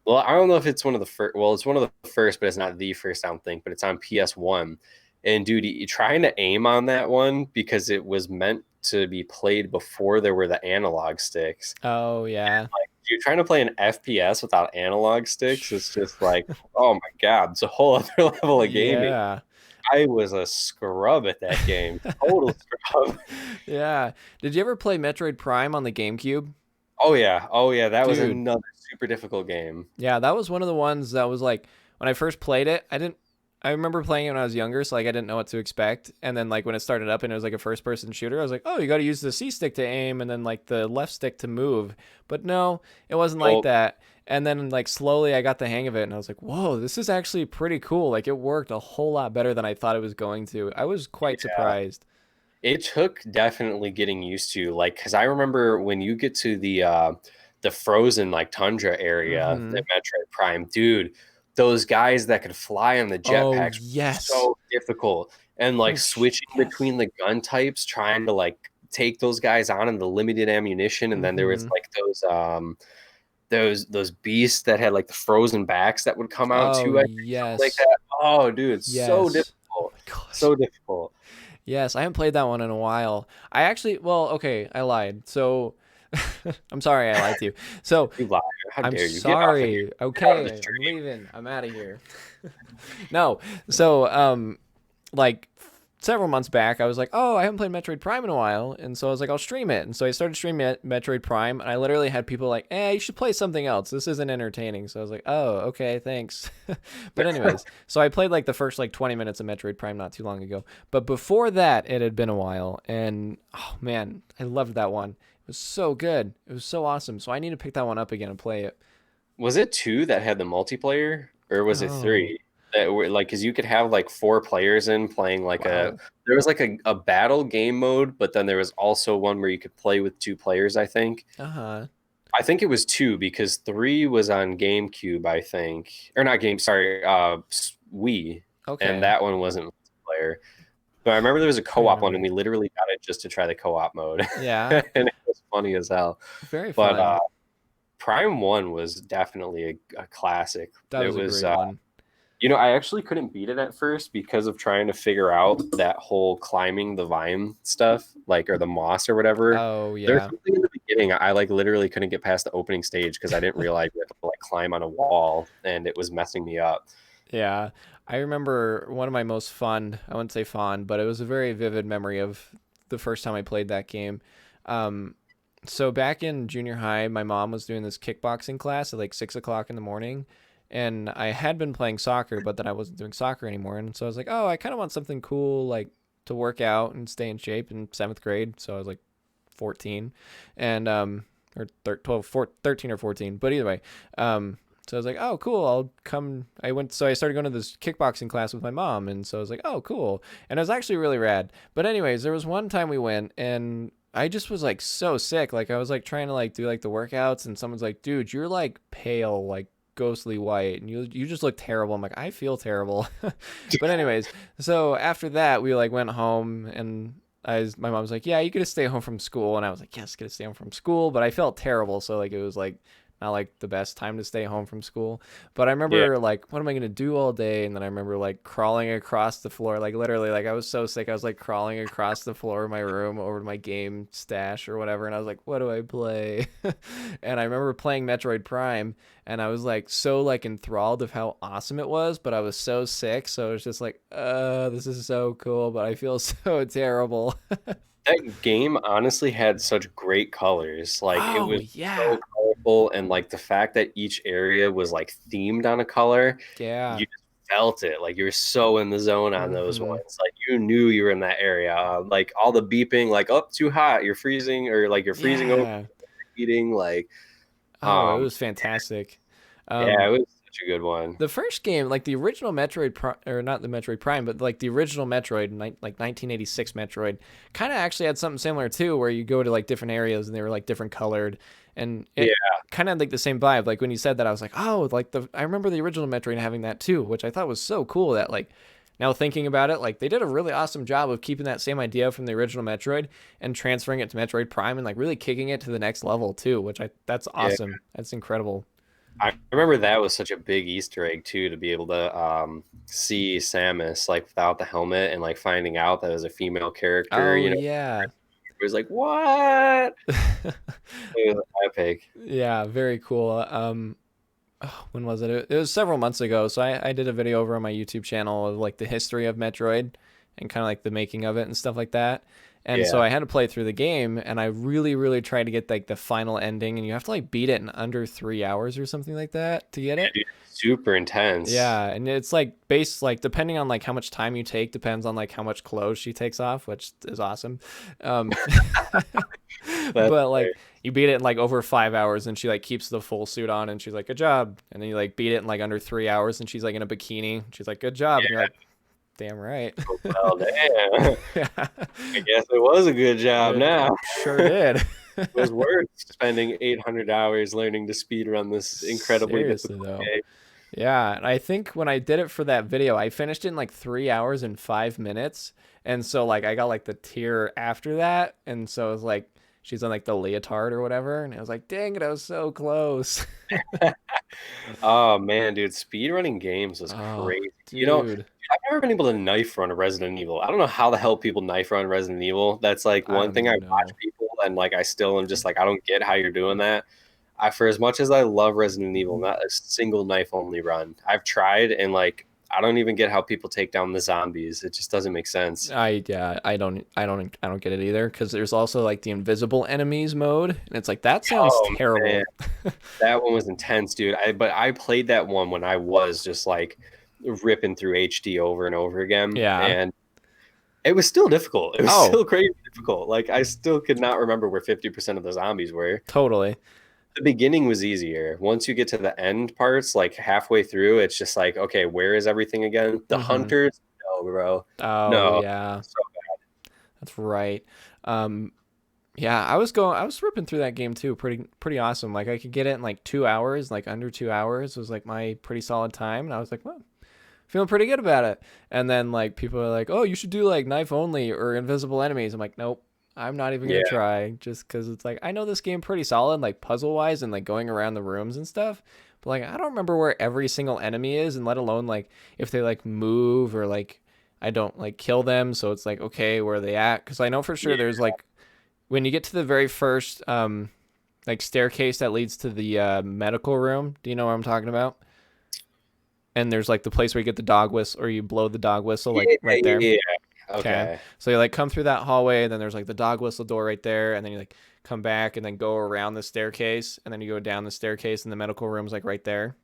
well, I don't know if it's one of the first. Well, it's one of the first, but it's not the first, I don't think. But it's on PS1. And dude, you trying to aim on that one because it was meant to be played before there were the analog sticks. Oh yeah. You're trying to play an FPS without analog sticks. It's just like, oh my god, it's a whole other level of gaming. Yeah. I was a scrub at that game, total scrub. Yeah. Did you ever play Metroid Prime on the GameCube? Oh yeah, that was Dude, another super difficult game. yeah, that was one of the ones that was like when I first played it, I remember playing it when I was younger, so like I didn't know what to expect. And then like when it started up and it was like a first person shooter, I was like, "Oh, you got to use the C stick to aim and then like the left stick to move." But no, it wasn't like Oh that. And then like slowly I got the hang of it and I was like, "Whoa, this is actually pretty cool." Like it worked a whole lot better than I thought it was going to. I was quite yeah, surprised. it took definitely getting used to. Like, because I remember when you get to the frozen like tundra area at Mhm. Metroid Prime, dude, those guys that could fly on the Oh, jetpacks were yes. so difficult. And like Oh, switching yes. between the gun types, trying to like take those guys on in the limited ammunition, and then there was Mhm. like those beasts that had like the frozen backs that would come out Oh, too, I think, something like yes. that. Oh, dude, so Yes. Oh difficult. my gosh. So difficult. Yes, I haven't played that one in a while. I actually, well, okay, I lied. So, I'm sorry I lied to you. So, You liar. How I'm dare you? Get off of here. sorry. Get out of the Okay, I'm stream. leaving. I'm out of here. No. So, like several months back, I was like, "Oh, I haven't played Metroid Prime in a while," and so I was like, "I'll stream it." And so I started streaming Metroid Prime, and I literally had people like, you should play something else. This isn't entertaining." So I was like, "Oh, okay, thanks." But anyways, so I played like the first like 20 minutes of Metroid Prime not too long ago. But before that, it had been a while, and oh man, I loved that one. It was so good. It was so awesome. So I need to pick that one up again and play it. Was it two that had the multiplayer, or was it Oh, three that were like? Because you could have like four players in playing like a. wow. There was like a battle game mode, but then there was also one where you could play with two players. Uh-huh. I think it was two because three was on GameCube, I think, or not Game. Sorry, Wii, and Okay. that one wasn't multiplayer. But I remember there was a I co-op one, and remember. we literally got it just to try the co-op mode, Yeah. and it was funny as hell. Very But fun. Prime One was definitely a classic. That It was a was, great one. I actually couldn't beat it at first because of trying to figure out that whole climbing the vine stuff, like or the moss or whatever. Oh There's yeah. something in the beginning I like literally couldn't get past the opening stage because I didn't realize you had to like climb on a wall and it was messing me up. Yeah. I remember one of my most fun, I wouldn't say fond, but it was a very vivid memory of the first time I played that game. Um, so back in junior high, my mom was doing this kickboxing class at like 6 o'clock in the morning. And I had been playing soccer, but then I wasn't doing soccer anymore. And so I was like, oh, I kind of want something cool, like to work out and stay in shape in seventh grade. So I was like 14 and, or 12, 13 or 14. But either way, so I was like, oh, cool. I'll come. So I started going to this kickboxing class with my mom. And so I was like, oh, cool. And it was actually really rad. But, anyways, there was one time we went and I just was like so sick. Like, I was like trying to like do like the workouts. And someone's like, dude, you're like pale, like ghostly white. And you just look terrible. I'm like, I feel terrible. But, anyways, so after that, we like went home and my mom was like, yeah, you get to stay home from school. And I was like, yes, get to stay home from school. But I felt terrible. So, like, it was like, not like the best time to stay home from school. But I Yeah. remember like, what am I gonna do all day? And then I remember like crawling across the floor, like literally, like I was so sick, I was like crawling across the floor of my room over to my game stash or whatever, and I was like, what do I play? And I remember playing Metroid Prime, and I was like so like enthralled of how awesome it was, but I was so sick, so it was just like, this is so cool, but I feel so terrible. That game honestly had such great colors. Like it Oh was so yeah, colorful, and like the fact that each area was like themed on a color, yeah. you just felt it. Like you were so in the zone on those Mm-hmm. ones. Like you knew you were in that area. Like all the beeping, like up too hot, you're freezing, or like you're freezing over, Yeah. eating. Like, Oh, it um, was fantastic. yeah, Um, it was such a good one. the first game, like the original Metroid, or not the Metroid Prime, but like the original Metroid, like 1986 Metroid, kind of actually had something similar too, where you go to like different areas and they were like different colored, and Yeah, it kind of like the same vibe. Like when you said that, I was like, oh, like I remember the original Metroid having that too, which I thought was so cool. That like now thinking about it, like they did a really awesome job of keeping that same idea from the original Metroid and transferring it to Metroid Prime and like really kicking it to the next level too, which that's yeah. awesome. That's incredible. I remember that was such a big Easter egg too, to be able to see Samus like without the helmet and like finding out that it was a female character. Oh You know, yeah. it was like what? It was epic. Yeah, very cool. Oh, when was it? It was several months ago. So I did a video over on my YouTube channel of like the history of Metroid and kind of like the making of it and stuff like that. And so Yeah, I had to play through the game, and I really, really tried to get like the final ending, and you have to like beat it in under 3 hours or something like that to get yeah, it. dude, super intense. Yeah, and it's like based like depending on like how much time you take depends on like how much clothes she takes off, which is awesome. Um, That's but like great. you beat it in like over 5 hours, and she like keeps the full suit on, and she's like, "Good job." And then you like beat it in like under 3 hours, and she's like in a bikini. She's like, "Good job," and you're Yeah, like, "Damn right." well, damn. Yeah, I guess it was a good job. it Now sure did. it was worth spending 800 hours learning to speed run this incredibly Seriously difficult though. game. Yeah, and I think when I did it for that video, I finished it in like 3 hours and 5 minutes. And so like I got like the tier after that. And so it was like she's on like the leotard or whatever. And I was like, dang it, I was so close. Oh man, dude, speedrunning games was Oh, crazy. dude. I've never been able to knife run a Resident Evil. I don't know how the hell people knife run Resident Evil. That's like I one don't thing I even watch know. people and like I still am just like I don't get how you're doing that. For as much as I love Resident Evil, not a single knife only run. I've tried and like I don't even get how people take down the zombies. It just doesn't make sense. Yeah, I don't get it either because there's also like the invisible enemies mode, and it's like that sounds Oh man, terrible. that one was intense, dude. But I played that one when I was just like ripping through HD over and over again, Yeah. and it was still difficult. It was Oh, still crazy difficult. Like I still could not remember where 50% of the zombies were. totally. The beginning was easier. Once you get to the end parts, like halfway through, it's just like, okay, where is everything again? The Mm-hmm. hunters? No, bro. Oh No. yeah, So that's right. Um, Yeah, I was ripping through that game too. Pretty awesome. Like I could get it in like 2 hours, like under 2 hours was like my pretty solid time. And I was like, well, feeling pretty good about it. And then like people are like, oh, you should do like knife only or invisible enemies. I'm like, nope, I'm not even gonna yeah, try just because it's like I know this game pretty solid, like puzzle wise and like going around the rooms and stuff. But like I don't remember where every single enemy is, and let alone like if they like move or like I don't like kill them. So it's like okay, where are they at? Because I know for sure yeah, there's like when you get to the very first like staircase that leads to the medical room. Do you know what I'm talking about? And there's like the place where you get the dog whistle or you blow the dog whistle like yeah, right yeah, there. yeah. Okay. Okay. So you like come through that hallway, and then there's like the dog whistle door right there, and then you like come back and then go around the staircase, and then you go down the staircase, and the medical room's like right there.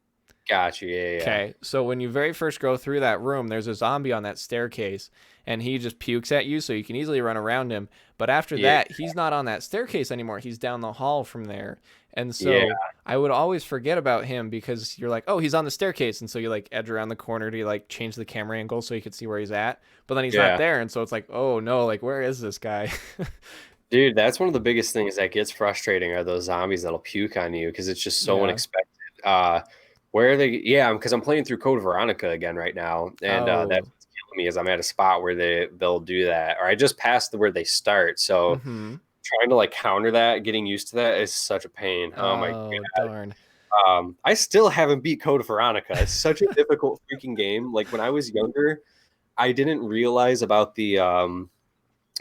Got you. Yeah, yeah. Okay, so when you very first go through that room, there's a zombie on that staircase, and he just pukes at you, so you can easily run around him. But after Yeah, that, he's not on that staircase anymore. He's down the hall from there. And yeah, so I would always forget about him because you're like, oh, he's on the staircase. And so you like edge around the corner to like change the camera angle so you can see where he's at. But then he's not yeah. there. And so it's like, oh no, like where is this guy? Dude, that's one of the biggest things that gets frustrating are those zombies that'll puke on you because it's just so Yeah. unexpected. Where are they? Yeah, because I'm playing through Code Veronica again right now, and that's Oh. what's killing me is I'm at a spot where they'll do that, or I just passed where they start. So Mm-hmm. trying to like counter that, getting used to that is such a pain. Oh my Oh, darn. I still haven't beat Code Veronica. It's such a difficult freaking game. Like when I was younger, I didn't realize about the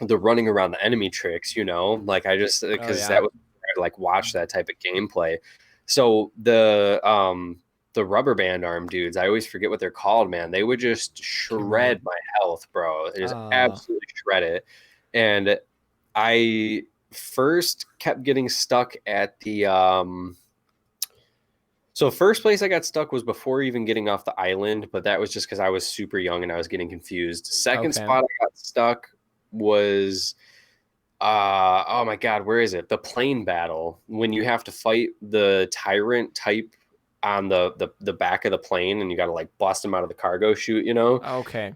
running around the enemy tricks, like I just Oh because yeah. that was I like watch that type of gameplay. So the rubber band arm dudes, I always forget what they're called, man. They would just Can't remember. shred my health, bro. Just Uh, absolutely shred it. And I first kept getting stuck at the so first place I got stuck was before even getting off the island, but that was just because I was super young and I was getting confused. Second okay. spot I got stuck was oh my god, where is it? The plane battle when you have to fight the tyrant type on the back of the plane and you got to like bust him out of the cargo chute. Okay.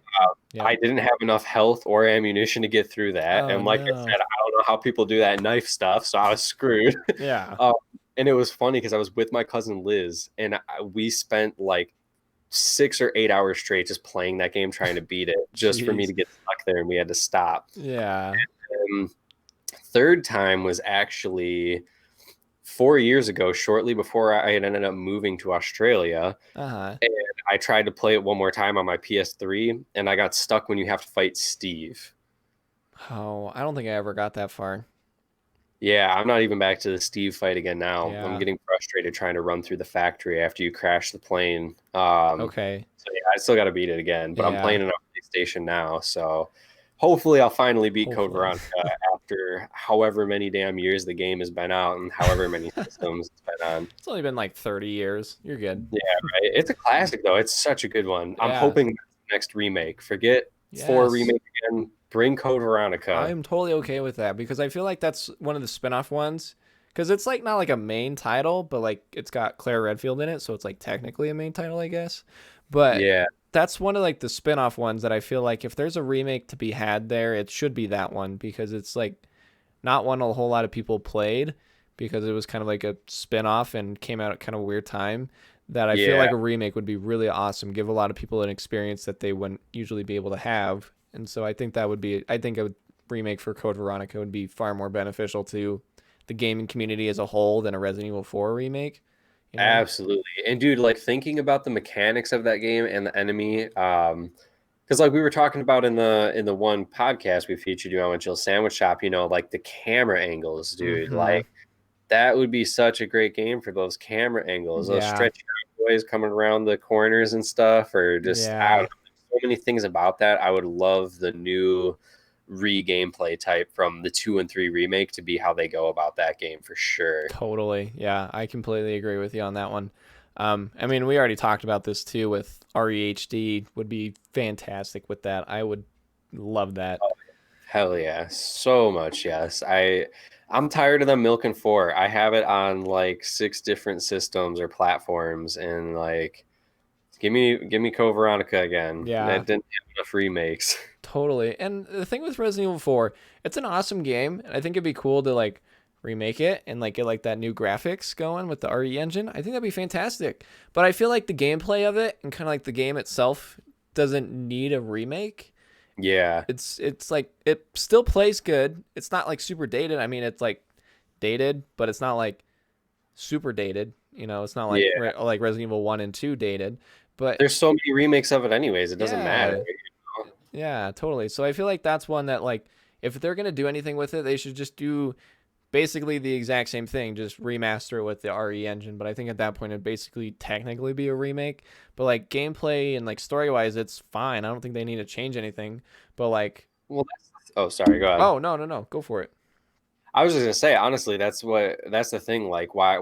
I Yep. didn't have enough health or ammunition to get through that, Oh and like I no. said, I don't know how people do that knife stuff, so I was screwed. Yeah. um, and it was funny because I was with my cousin Liz, and we spent like 6 or 8 hours straight just playing that game, trying to beat it, just for me Jeez. to get stuck there, and we had to stop. Yeah. And third time was actually 4 years ago, shortly before I had ended up moving to Australia. Uh-huh. And I tried to play it one more time on my PS3, and I got stuck when you have to fight Steve. Oh, I don't think I ever got that far. Yeah, I'm not even back to the Steve fight again now. I'm Yeah. getting frustrated trying to run through the factory after you crash the plane. Okay. So yeah, I still got to beat it again, but I'm Yeah. playing it on PlayStation now, so hopefully I'll finally beat Code Hopefully. Veronica after however many damn years the game has been out and however many systems it's been on. It's only been like 30 years. You're good. Yeah, right. It's a classic though. It's such a good one. I'm Yeah. hoping that's the next remake. Forget 4 Yes. remake again. Bring Code Veronica. I'm totally okay with that because I feel like that's one of the spin-off ones. Because it's like not like a main title, but like it's got Claire Redfield in it, so it's like technically a main title, I guess. But Yeah, that's one of like the spin-off ones that I feel like if there's a remake to be had there, it should be that one because it's like not one a whole lot of people played because it was kind of like a spin-off and came out at kind of a weird time that I feel yeah, like a remake would be really awesome, give a lot of people an experience that they wouldn't usually be able to have. And so I think a remake for Code Veronica would be far more beneficial to the gaming community as a whole than a Resident Evil 4 remake, you know? absolutely. And dude, like thinking about the mechanics of that game and the enemy, because like we were talking about in the one podcast we featured you on with Jill Sandwich Shop, like the camera angles, dude. Mhm. Like that would be such a great game for those camera angles, those Yeah. stretchy boys coming around the corners and stuff, or just I don't Yeah. know. So many things about that. I would love the new re-gameplay type from the 2 and 3 remake to be how they go about that game for sure. Totally. Yeah, I completely agree with you on that one. I mean, we already talked about this too with REHD would be fantastic with that. I would love that. Hell yeah, so much yes. I'm tired of them milking four. I have it on like 6 different systems or platforms, and like give me Code Veronica again. Yeah, That didn't have enough remakes. totally. And the thing with Resident Evil 4, it's an awesome game, and I think it'd be cool to like remake it and like get like that new graphics going with the RE engine. I think that'd be fantastic. But I feel like the gameplay of it and kind of like the game itself doesn't need a remake. Yeah, It's like it still plays good. It's not like super dated. I mean, it's like dated, but it's not like super dated. It's not like yeah. like Resident Evil 1 and 2 dated. But There's so many remakes of it anyways. It doesn't matter. yeah, yeah, totally. So I feel like that's one that like if they're going to do anything with it, they should just do basically the exact same thing, just remaster it with the RE engine. But I think at that point it'd basically technically be a remake. But like gameplay and like story wise, it's fine. I don't think they need to change anything. But like, Well, oh, sorry. Go ahead. oh no, no, no, go for it. I was just gonna say, honestly, that's the thing. Like, why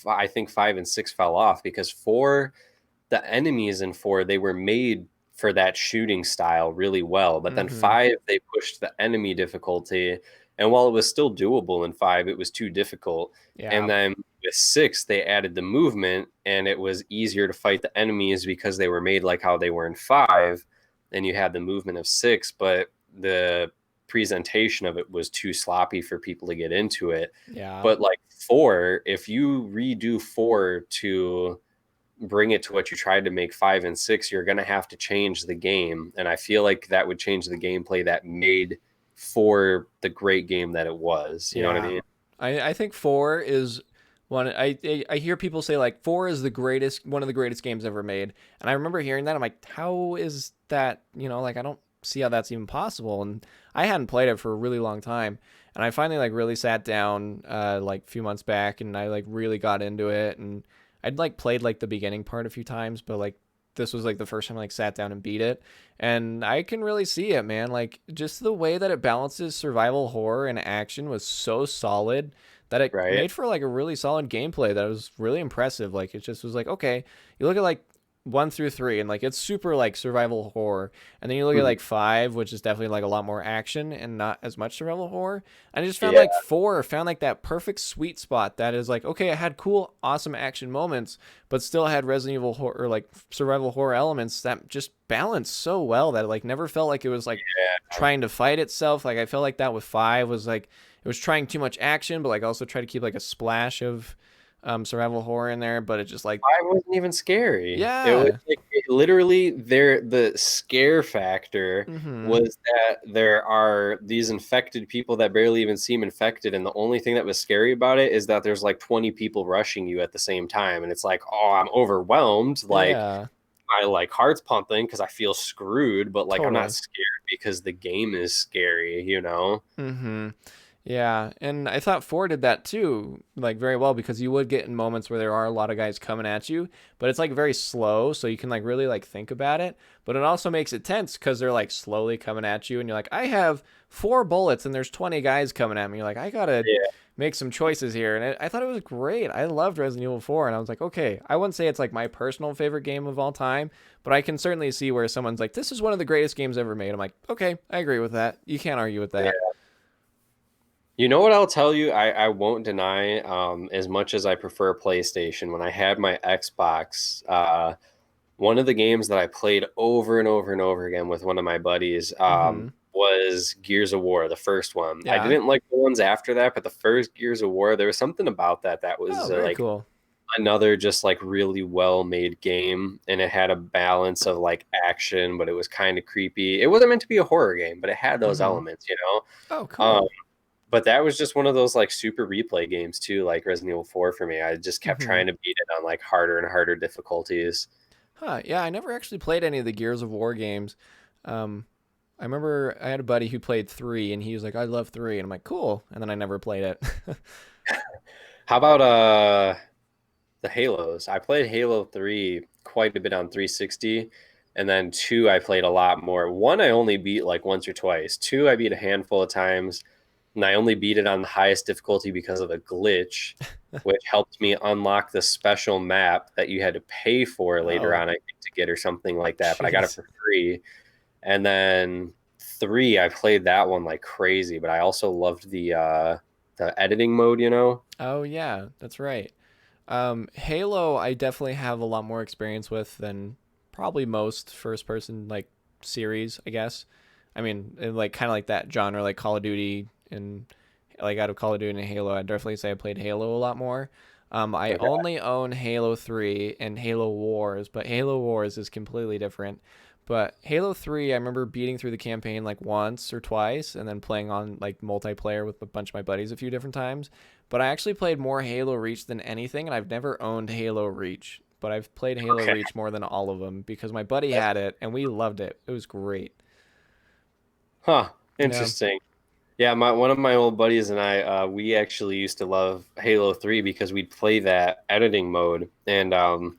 I think 5 and 6 fell off because the enemies in 4 they were made for that shooting style really well, but then Mm-hmm. 5 they pushed the enemy difficulty, and while it was still doable in 5, it was too difficult. And Yeah, then with 6 they added the movement, and it was easier to fight the enemies because they were made like how they were in 5, and you had the movement of 6, but the presentation of it was too sloppy for people to get into it. yeah, But like 4, if you redo 4 to bring it to what you tried to make 5 and 6, you're going to have to change the game. And I feel like that would change the gameplay that made 4 the great game that it was. You know what I yeah. mean? I think 4 is I hear people say like 4 is the greatest, one of the greatest games ever made, and I remember hearing that. I'm like, how is that? Like I don't see how that's even possible. And I hadn't played it for a really long time, and I finally like really sat down like a few months back, and I like really got into it, and I'd like played like the beginning part a few times, but like this was like the first time I like sat down and beat it, and I can really see it, man. Like just the way that it balances survival horror and action was so solid that it right? made for like a really solid gameplay that was really impressive. Like it just was like, okay, you look at like 1 through 3 and like it's super like survival horror, and then you look at Mhm. like 5, which is definitely like a lot more action and not as much survival horror. And I just found Yeah, like 4 found like that perfect sweet spot that is like, okay, it had cool awesome action moments, but still had Resident Evil horror or like survival horror elements that just balanced so well that it like never felt like it was like yeah. trying to fight itself. Like I felt like that with 5 was like it was trying too much action, but like also try to keep like a splash of survival horror in there. But it just like, I wasn't even scary. It was yeah, like literally there. The scare factor mm-hmm, was that there are these infected people that barely even seem infected, and the only thing that was scary about it is that there's like 20 people rushing you at the same time, and it's like, oh, I'm overwhelmed. Like yeah, my like heart's pumping because I feel screwed, but like I'm not totally, scared because the game is scary, you know? mm-hmm. Yeah, and I thought 4 did that too, like very well because you would get in moments where there are a lot of guys coming at you, but it's like very slow, so you can like really like think about it. But it also makes it tense because they're like slowly coming at you, and you're like, I have 4 bullets and there's 20 guys coming at me. You're like, I gotta Yeah. make some choices here, and I thought it was great. I loved Resident Evil 4, and I was like, okay, I wouldn't say it's like my personal favorite game of all time, but I can certainly see where someone's like, this is one of the greatest games ever made. I'm like, okay, I agree with that. You can't argue with Yeah. that. You know what I'll tell you? I won't deny, as much as I prefer PlayStation, when I had my Xbox, one of the games that I played over and over and over again with one of my buddies Mm-hmm. was Gears of War, the first one. I Yeah. didn't like the ones after that, but the first Gears of War, there was something about that Oh, was very like cool. another just like really well made game, and it had a balance of like action, but it was kind of creepy. It wasn't meant to be a horror game, but it had those Mm-hmm. elements, you know? Oh, Um, cool. but that was just one of those like super replay games too, like Resident Evil 4 for me. I just kept Mm-hmm. trying to beat it on like harder and harder difficulties. Huh. Yeah, I never actually played any of the Gears of War games. Um, I remember I had a buddy who played 3, and he was like, I love 3. And I'm like, cool. And then I never played it. How about the Halos? I played Halo 3 quite a bit on 360, and then 2 I played a lot more. 1 I only beat like once or twice. 2 I beat a handful of times, and I only beat it on the highest difficulty because of a glitch, which helped me unlock the special map that you had to pay for later Oh, on, I think, to get or something like that. But I got it jeez. for free. And then 3, I played that one like crazy, but I also loved the editing mode, you know? Oh, yeah, that's right. Halo, I definitely have a lot more experience with than probably most first person like series, I guess. I mean, like kind of like that genre, like Call of Duty and like out of Call of Duty and Halo, I'd definitely say I played Halo a lot more. I Okay. only own Halo 3 and Halo Wars, but Halo Wars is completely different. But Halo 3, I remember beating through the campaign like once or twice and then playing on like multiplayer with a bunch of my buddies a few different times. But I actually played more Halo Reach than anything, and I've never owned Halo Reach. But I've played Halo Okay. Reach more than all of them because my buddy had it and we loved it. It was great. Huh. Yeah. Interesting. Yeah, my one of my old buddies and I, we actually used to love Halo 3 because we'd play that editing mode. And what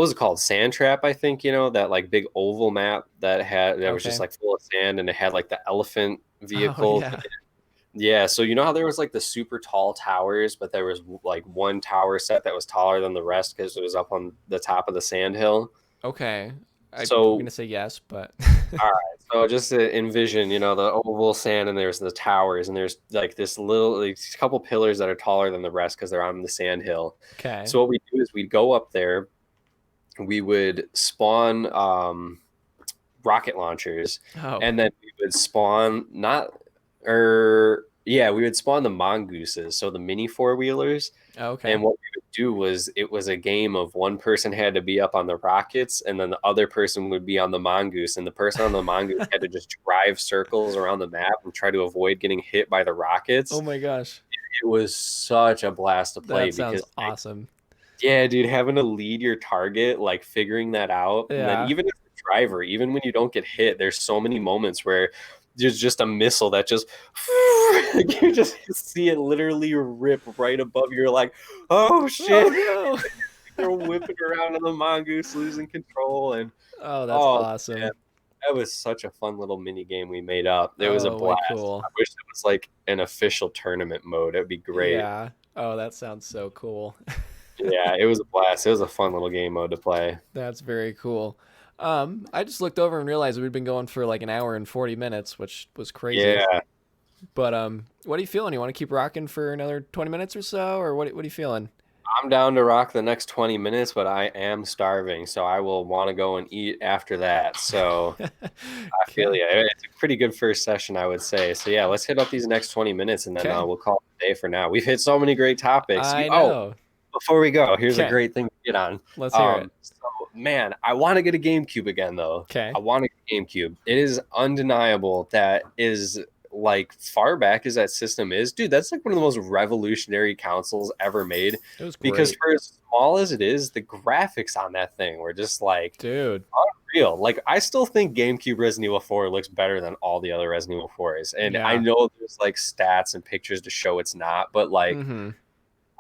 was it called? Sand Trap, I think, you know, that like big oval map that was just Okay. like full of sand, and it had like the elephant Oh vehicle. yeah. Yeah, so you know how there was like the super tall towers, but there was like one tower set that was taller than the rest because it was up on the top of the sand hill. Okay. I'm So gonna say yes, but all right. So just to envision, you know, the oval sand, and there's the towers, and there's like this little, like, couple pillars that are taller than the rest because they're on the sand hill. okay. So what we do is we'd go up there, we would spawn rocket launchers, Oh, and then we would spawn not, or yeah, we would spawn the mongooses, so the mini four wheelers. okay. And what we would do was it was a game of one person had to be up on the rockets, and then the other person would be on the mongoose, and the person on the mongoose had to just drive circles around the map and try to avoid getting hit by the Oh rockets. my gosh. it was such a blast to play That sounds because awesome. yeah, dude, having to lead your target, like figuring that out, and then Yeah. even as a driver, even when you don't get hit, there's so many moments where there's just a missile that just you just see it literally rip right above you. You're like, oh Oh shit, no. they're whipping around on the mongoose, losing control, and Oh, that's oh man, awesome. that was such a fun little mini game we made up. It was a Oh, way blast. cool. I wish it was like an official tournament mode. It'd be great. Yeah. Oh, that sounds so cool. Yeah, it was a blast. It was a fun little game mode to play. That's very cool. I just looked over and realized we'd been going for like an hour and 40 minutes, which was crazy. Yeah, But what are you feeling? You want to keep rocking for another 20 minutes or so, or what are you feeling? I'm down to rock the next 20 minutes, but I am starving, so I will want to go and eat after that. So I feel Okay. you. It's a pretty good first session, I would say. So yeah, let's hit up these next 20 minutes and then Okay. we'll call it a day for now. We've hit so many great topics. I Oh, know. before we go, here's a Okay. great thing to get on. Let's hear it. So man, I want to get a GameCube again though. Okay. I want a GameCube. It is undeniable that is like far back as that system is, dude, that's like one of the most revolutionary consoles ever made It was because great. for as small as it is, the graphics on that thing were just like Dude. unreal. Like I still think GameCube Resident Evil 4 looks better than all the other Resident Evil 4s. And I Yeah. know there's like stats and pictures to show it's not, but like Mm-hmm.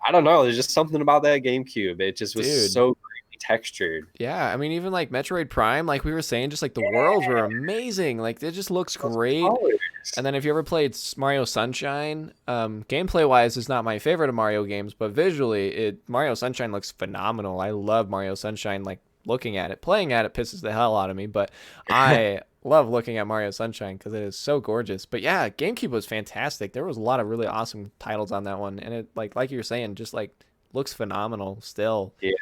I don't know. There's just something about that GameCube. It just was Dude. so greatly textured. Yeah, I mean, even like Metroid Prime, like we were saying, just like the worlds were amazing. Like it just looks Those great. And colors. then if you ever played Mario Sunshine, gameplay wise is not my favorite of Mario games, but visually, it Mario Sunshine looks phenomenal. I love Mario Sunshine. Like looking at it, playing at it pisses the hell out of me, but I love looking at Mario Sunshine because it is so gorgeous. But yeah, GameCube was fantastic. There was a lot of really awesome titles on that one, and it like you were saying, just like looks phenomenal still. Yeah.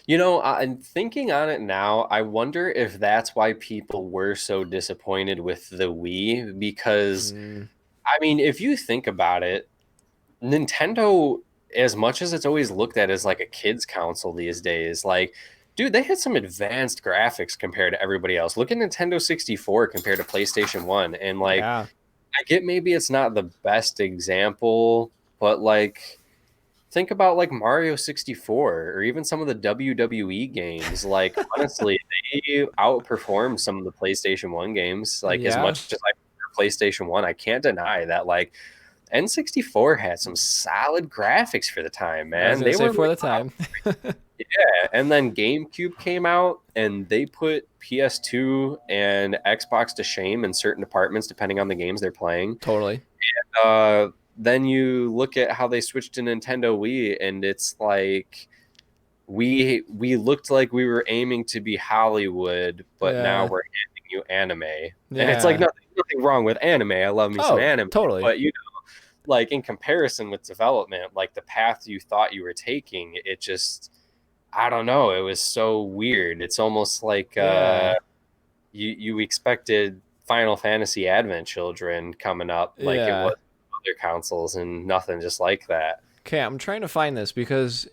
You know, I'm thinking on it now. I wonder if that's why people were so disappointed with the Wii. Because, Mm, I mean, if you think about it, Nintendo, as much as it's always looked at as like a kid's console these days, like, dude, they had some advanced graphics compared to everybody else. Look at Nintendo 64 compared to PlayStation 1. And, like, yeah, I get maybe it's not the best example, but, like, think about like Mario 64 or even some of the WWE games. Like honestly, they outperformed some of the PlayStation 1 games. Like as yeah. much as I prefer PlayStation 1, I can't deny that like N64 had some solid graphics for the time, I was man. gonna They say were for like, the time. yeah. And then GameCube came out and they put PS2 and Xbox to shame in certain departments depending on the games they're playing. Totally. uh, then you look at how they switched to Nintendo Wii, and it's like we looked like we were aiming to be Hollywood, but now Yeah. we're handing you anime. And it's like Yeah. nothing wrong with anime. I love me some Oh, anime, totally. but you know, like in comparison with development, like the path you thought you were taking, it just I don't know. It was so weird. It's almost like Yeah. you expected Final Fantasy Advent Children coming up like it Yeah. was other consoles and nothing just like that. Okay, I'm trying to find this because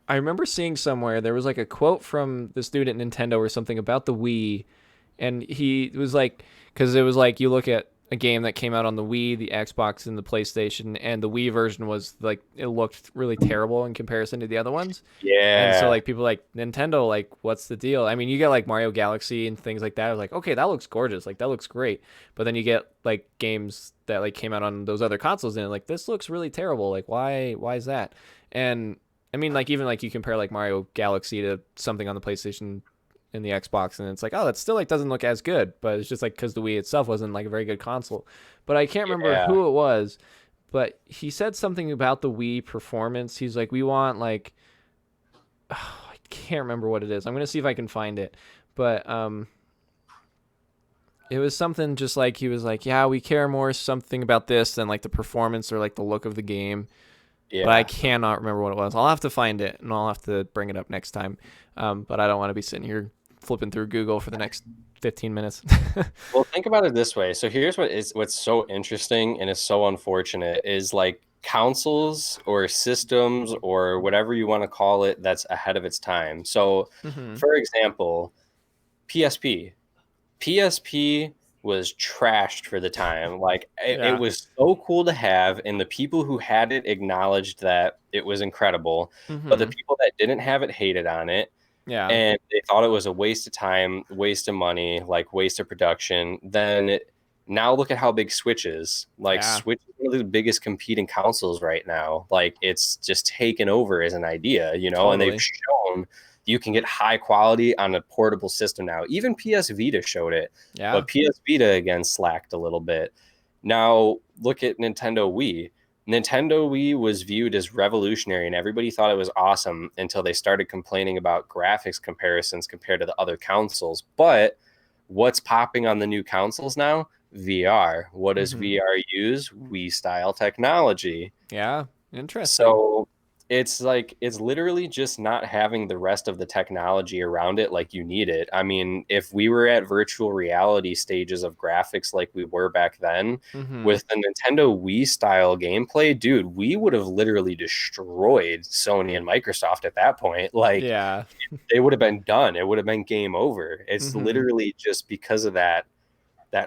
I remember seeing somewhere there was like a quote from the dude at Nintendo or something about the Wii, and he was like, because it was like you look at a game that came out on the Wii, the Xbox, and the PlayStation, and the Wii version was like it looked really terrible in comparison to the other ones. And so Yeah. like people like Nintendo, like what's the deal? I mean, you get like Mario Galaxy and things like that. I was like, okay, that looks gorgeous, like that looks great. But then you get like games that like came out on those other consoles and like this looks really terrible. Like why is that? And I mean, like even like you compare like Mario Galaxy to something on the PlayStation and the Xbox, and it's like, oh, that still like doesn't look as good. But it's just like because the Wii itself wasn't like a very good console. But I can't remember Yeah. who it was. But he said something about the Wii performance. He's like, we want like I can't remember what it is. I'm gonna see if I can find it. But it was something just like he was like, yeah, we care more something about this than like the performance or like the look of the game. But I Yeah. cannot remember what it was. I'll have to find it and I'll have to bring it up next time. But I don't want to be sitting here flipping through Google for the next 15 minutes. Well, think about it this way. So here's what's so interesting and is so unfortunate is like consoles or systems or whatever you want to call it that's ahead of its time. So hmm for example, PSP. PSP was trashed for the time. Like it Yeah. was so cool to have, and the people who had it acknowledged that it was incredible, but the Mm-hmm. people that didn't have it hated on it, Yeah. and they thought it was a waste of time, waste of money, like waste of production. Now look at how big Switch is. Like Yeah. Switch is one of the biggest competing consoles right now. Like it's just taken over as an idea, and they've Totally. shown you can get high quality on a portable system now. Even PS Vita showed it, Yeah. but PS Vita again slacked a little bit. Now look at Nintendo Wii. Nintendo Wii was viewed as revolutionary and everybody thought it was awesome until they started complaining about graphics comparisons compared to the other consoles. But what's popping on the new consoles now? VR. What does Mm-hmm. VR use? Wii style technology. Yeah. Interesting. So it's literally just not having the rest of the technology around it like you need it. I mean, if we were at virtual reality stages of graphics like we were back then Mm-hmm. with the Nintendo Wii style gameplay, dude, we would have literally destroyed Sony and Microsoft at that point. Like Yeah. they would have been done. It would have been game over. It's Mm-hmm. literally just because of that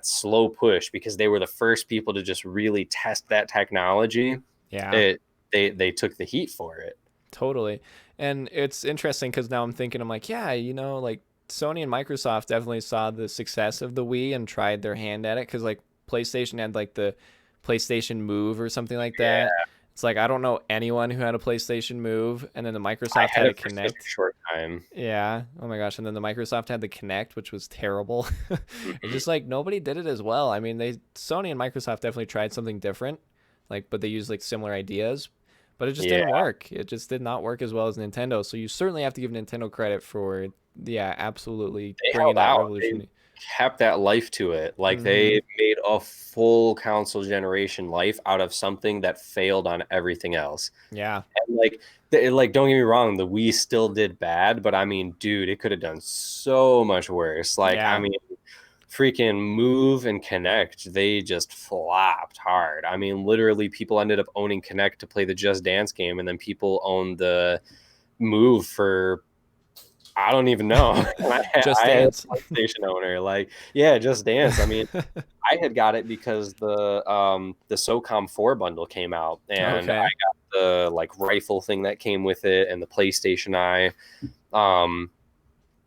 slow push because they were the first people to just really test that technology. Yeah. It they took the heat for it. Totally. And it's interesting because now I'm thinking, I'm like, yeah, like Sony and Microsoft definitely saw the success of the Wii and tried their hand at it because like PlayStation had like the PlayStation Move or something like that. Yeah, It's like I don't know anyone who had a PlayStation Move, and then the I Microsoft had had a it for such a Kinect. short time. Yeah. Oh my gosh. And then the Microsoft had the Kinect, which was terrible. It's Mhm. just like nobody did it as well. I mean, Sony and Microsoft definitely tried something different, like, but they used like similar ideas, but it just Yeah, didn't work. It just did not work as well as Nintendo. So you certainly have to give Nintendo credit for, yeah, absolutely they bringing held that out. They revolution. kept that life to it. Like Mm-hmm. they made a full console generation life out of something that failed on everything else. Yeah. And like don't get me wrong, the Wii still did bad, but I mean, dude, it could have done so much worse. Like, I Yeah. mean, freaking Move and Connect, they just flopped hard. I mean, literally, people ended up owning Connect to play the Just Dance game, and then people owned the Move for I don't even know. And Just I had Dance. a PlayStation owner, like, yeah, Just Dance. I mean, I had got it because the SOCOM 4 bundle came out, and I Okay. got the like rifle thing that came with it and the PlayStation Eye. Um,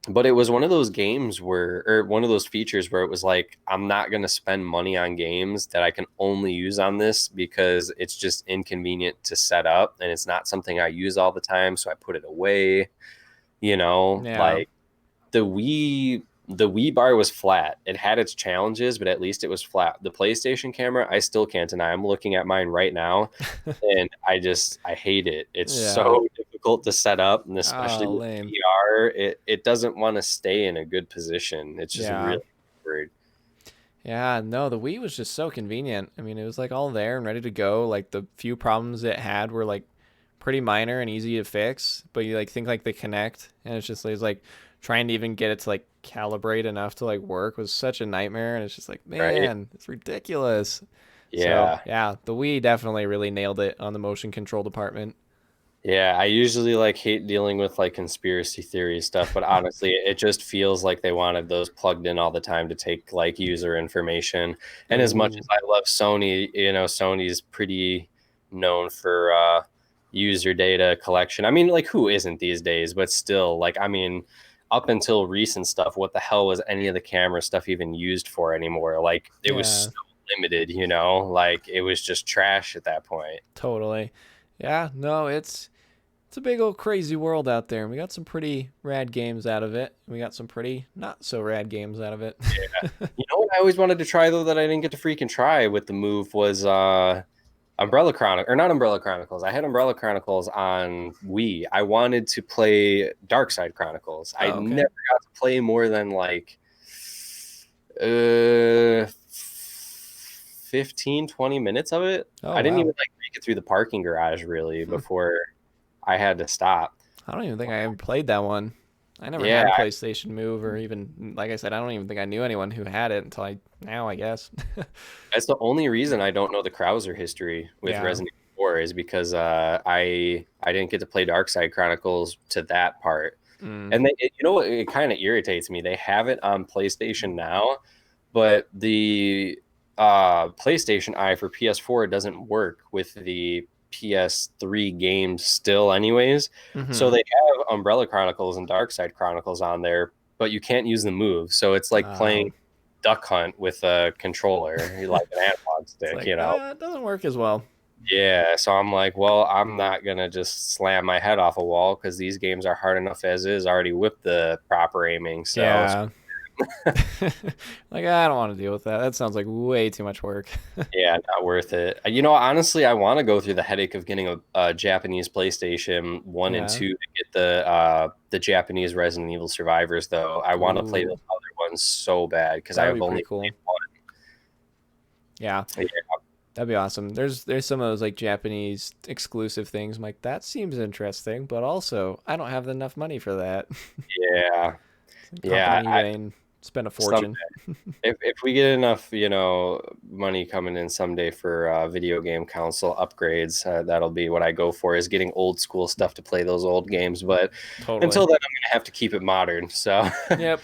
but it was one of those games where, or one of those features where it was like, I'm not going to spend money on games that I can only use on this because it's just inconvenient to set up and it's not something I use all the time. So I put it away, Yeah. like the Wii bar was flat. It had its challenges, but at least it was flat. The PlayStation camera, I still can't deny. I'm looking at mine right now and I hate it. It's Yeah. so difficult to set up, and especially Oh, with lame. VR, it doesn't want to stay in a good position. It's just Yeah. really weird. Yeah, no, the Wii was just so convenient. I mean, it was like all there and ready to go. Like the few problems it had were like pretty minor and easy to fix, but you like think like the Connect and it's like trying to even get it to like calibrate enough to like work was such a nightmare and it's just like, Right? man, it's ridiculous. So, Yeah. yeah, the Wii definitely really nailed it on the motion control department. Yeah, I usually like hate dealing with like conspiracy theory stuff, but honestly, it just feels like they wanted those plugged in all the time to take like user information. And as much as Ooh. I love Sony, Sony's pretty known for user data collection. I mean, like who isn't these days, but still, like I mean, up until recent stuff, what the hell was any of the camera stuff even used for anymore? Like it was Yeah, so limited, like it was just trash at that point. totally. Yeah, no, it's a big old crazy world out there. And we got some pretty rad games out of it. We got some pretty not so rad games out of it. You know what I always wanted to try though that I didn't get to freaking try with the move was Umbrella Chronicle or not Umbrella Chronicles. I had Umbrella Chronicles on Wii. I wanted to play Dark Side Chronicles. I Oh, okay. never got to play more than like 15-20 minutes of it. Oh, I didn't even wow. like make it through the parking garage really Hmm. before I had to stop. I don't even think I ever played that one. I never Yeah, had a PlayStation Move, or even like I said, I don't even think I knew anyone who had it until now, I guess. that's the only reason I don't know the Krauser history with Yeah. Resident Evil 4 is because I didn't get to play Dark Side Chronicles to that part. Mm. And it kind of irritates me. They have it on PlayStation now, but the PlayStation Eye for PS4 doesn't work with the PS3 games still, anyways. So Mm-hmm. they have Umbrella Chronicles and Darkside Chronicles on there, but you can't use the move. So it's like playing Duck Hunt with a controller, like an analog It's stick, like, you know? it doesn't work as well. Yeah, so I'm like, well, I'm not gonna just slam my head off a wall because these games are hard enough as is already with the proper aiming. So Yeah. Like, I don't want to deal with that. That sounds like way too much work. yeah, not worth it. Honestly, I want to go through the headache of getting a Japanese PlayStation 1 and Yeah. 2 to get the Japanese Resident Evil Survivors, though. I want to play those Ooh, other ones so bad because that I would have be pretty only cool. played one. Yeah, Yeah, that'd be awesome. There's some of those like Japanese exclusive things. I'm like, that seems interesting, but also I don't have enough money for that. yeah, Hop yeah. on eBay and spend a Some fortune. if we get enough, money coming in someday for video game console upgrades, that'll be what I go for, is getting old school stuff to play those old games. But Totally. until then, I'm gonna have to keep it modern. So Yep.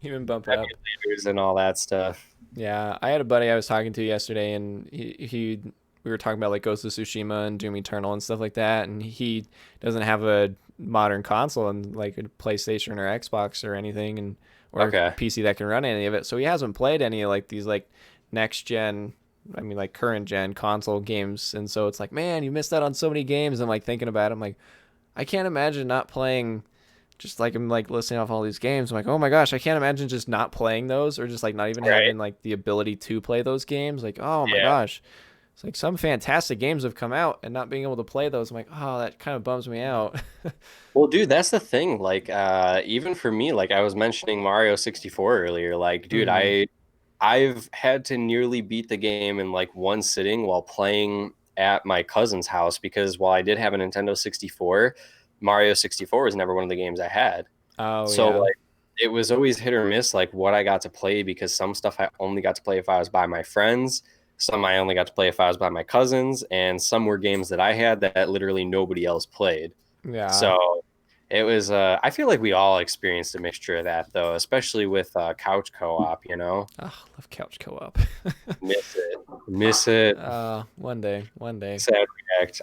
Even bump it up. emulators and all that stuff. Yeah, I had a buddy I was talking to yesterday, and he we were talking about like Ghost of Tsushima and Doom Eternal and stuff like that, and he doesn't have a modern console and like a PlayStation or Xbox or anything, and or Okay. PC that can run any of it. So he hasn't played any of like these like next gen, I mean like current gen console games, and so it's like, man, you missed out on so many games. I'm like thinking about it, I'm like, I can't imagine not playing, just like I'm like listing off all these games. I'm like, oh my gosh, I can't imagine just not playing those, or just like not even Right. having like the ability to play those games. Like, oh my Yeah. gosh, it's like some fantastic games have come out and not being able to play those. I'm like, oh, that kind of bums me out. Well, dude, that's the thing. Like, even for me, like I was mentioning Mario 64 earlier, like, dude, Hmm. I've had to nearly beat the game in like one sitting while playing at my cousin's house because while I did have a Nintendo 64, Mario 64 was never one of the games I had. Oh So yeah, like it was always hit or miss like what I got to play because some stuff I only got to play if I was by my friends, some I only got to play if I was by my cousins, and some were games that I had that literally nobody else played. yeah. So it was I feel like we all experienced a mixture of that though, especially with couch co-op, you know. Oh, love couch co-op. Miss it. Miss it. One day, one day. Sad react.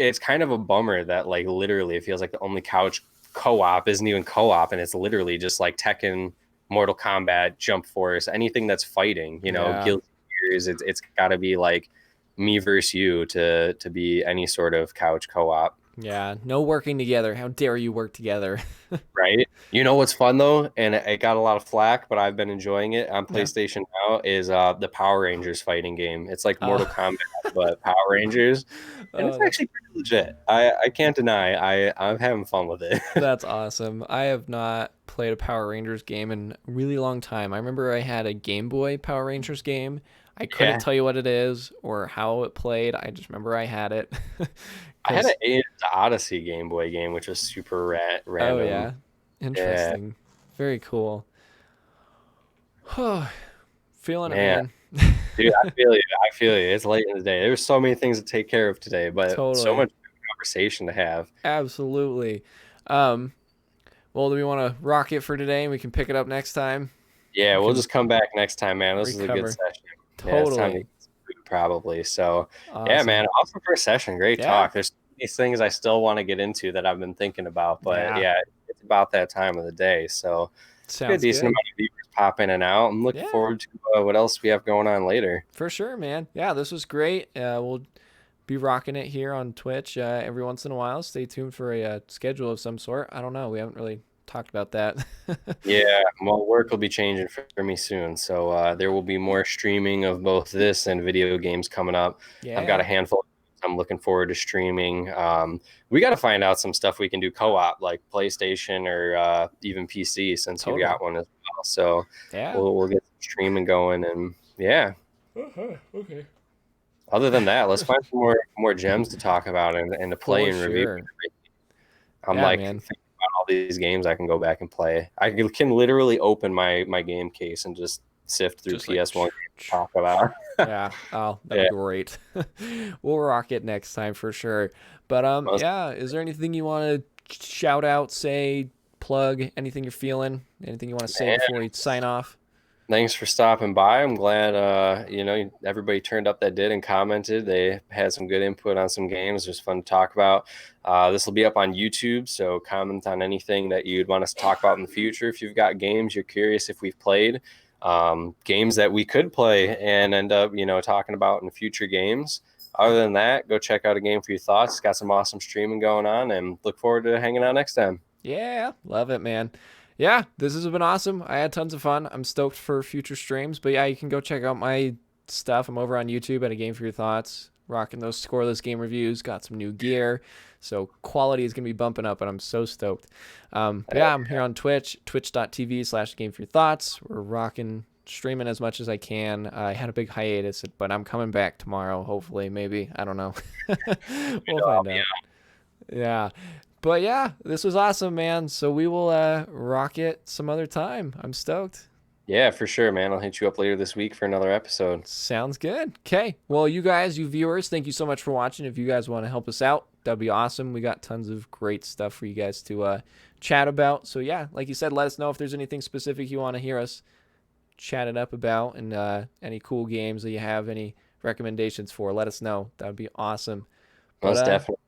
It's kind of a bummer that like literally it feels like the only couch co-op isn't even co-op and it's literally just like Tekken, Mortal Kombat, Jump Force, anything that's fighting, Yeah, Guilty Gears, it's got to be like me versus you to be any sort of couch co-op. yeah. No working together. How dare you work together? Right. You know what's fun though, and it got a lot of flack, but I've been enjoying it on Yeah. PlayStation now, is the Power Rangers fighting game. It's like Uh, Mortal Kombat, but Power Rangers. And it's that's actually pretty legit. I can't deny I'm having fun with it. That's awesome. I have not played a Power Rangers game in a really long time. I remember I had a Game Boy Power Rangers game. I couldn't Yeah. tell you what it is or how it played. I just remember I had it. I had an Because, Age of Odyssey Game Boy game, which was super oh, random. yeah. Yeah, Interesting. Very cool. Feeling it, man. man. Dude, I feel you. I feel you. It's late in the day. There's so many things to take care of today, but so Totally. much conversation to have. Absolutely. Um, well, do we want to rock it for today and we can pick it up next time? Yeah, We we'll can just come back next time, man. This is a good recover. session. Yeah, it's time to Totally. get some food probably. So, yeah, Awesome. man, awesome first session. Great Yeah. talk. There's these things I still want to get into that I've been thinking about, but Yeah. yeah, it's about that time of the day. So, we got a Sounds decent good. amount of viewers pop in and out. I'm looking Yeah. forward to what else we have going on later. For sure, man. Yeah, this was great. We'll be rocking it here on Twitch every once in a while. Stay tuned for a schedule of some sort. I don't know. We haven't really talked about that. Yeah, well, work will be changing for me soon. So there will be more streaming of both this and video games coming up. I've got a Yeah, handful. I'm looking forward to streaming. We got to find out some stuff we can do co-op, like PlayStation or even PC, since you've totally. got one as well. So Yeah. we'll get some streaming going, and yeah. Uh-huh. Okay. Other than that, let's find some more gems to talk about and to play For and review. sure. I'm Yeah, like man. thinking about all these games I can go back and play. I can literally open my game case and just sift through Just like, PS1 games to talk about. yeah. Oh, that'd Yeah. be great. We'll rock it next time for sure. But Most- yeah. Is there anything you want to shout out, say, plug, anything you're feeling, anything you want to say Man, before we sign off? Thanks for stopping by. I'm glad everybody turned up that did and commented. They had some good input on some games. It was fun to talk about. This will be up on YouTube, so comment on anything that you'd want us to talk about in the future. If you've got games you're curious if we've played, games that we could play and end up, talking about in future games. Other than that, go check out A Game for Your Thoughts. It's got some awesome streaming going on, and look forward to hanging out next time. Yeah, love it, man. Yeah, this has been awesome. I had tons of fun. I'm stoked for future streams. But yeah, you can go check out my stuff. I'm over on YouTube at A Game for Your Thoughts, rocking those scoreless game reviews. Got some new gear. So quality is going to be bumping up, and I'm so stoked. But yeah, I'm here on Twitch, twitch.tv/Game for Your Thoughts. We're rocking, streaming as much as I can. I had a big hiatus, but I'm coming back tomorrow, hopefully, maybe. I don't know. We'll find out. Yeah. But yeah, this was awesome, man. So we will rock it some other time. I'm stoked. Yeah, for sure, man. I'll hit you up later this week for another episode. Sounds good. Okay. Well, you guys, you viewers, thank you so much for watching. If you guys want to help us out, that'd be awesome. We got tons of great stuff for you guys to chat about. So yeah, like you said, let us know if there's anything specific you want to hear us chat it up about, and any cool games that you have, any recommendations for, let us know. That would be awesome. But Most definitely.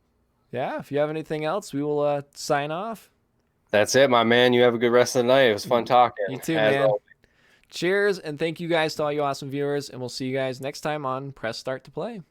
yeah, if you have anything else, we will sign off. That's it, my man. You have a good rest of the night. It was fun talking. You too, As man. always. Cheers, and thank you guys to all you awesome viewers, and we'll see you guys next time on Press Start to Play.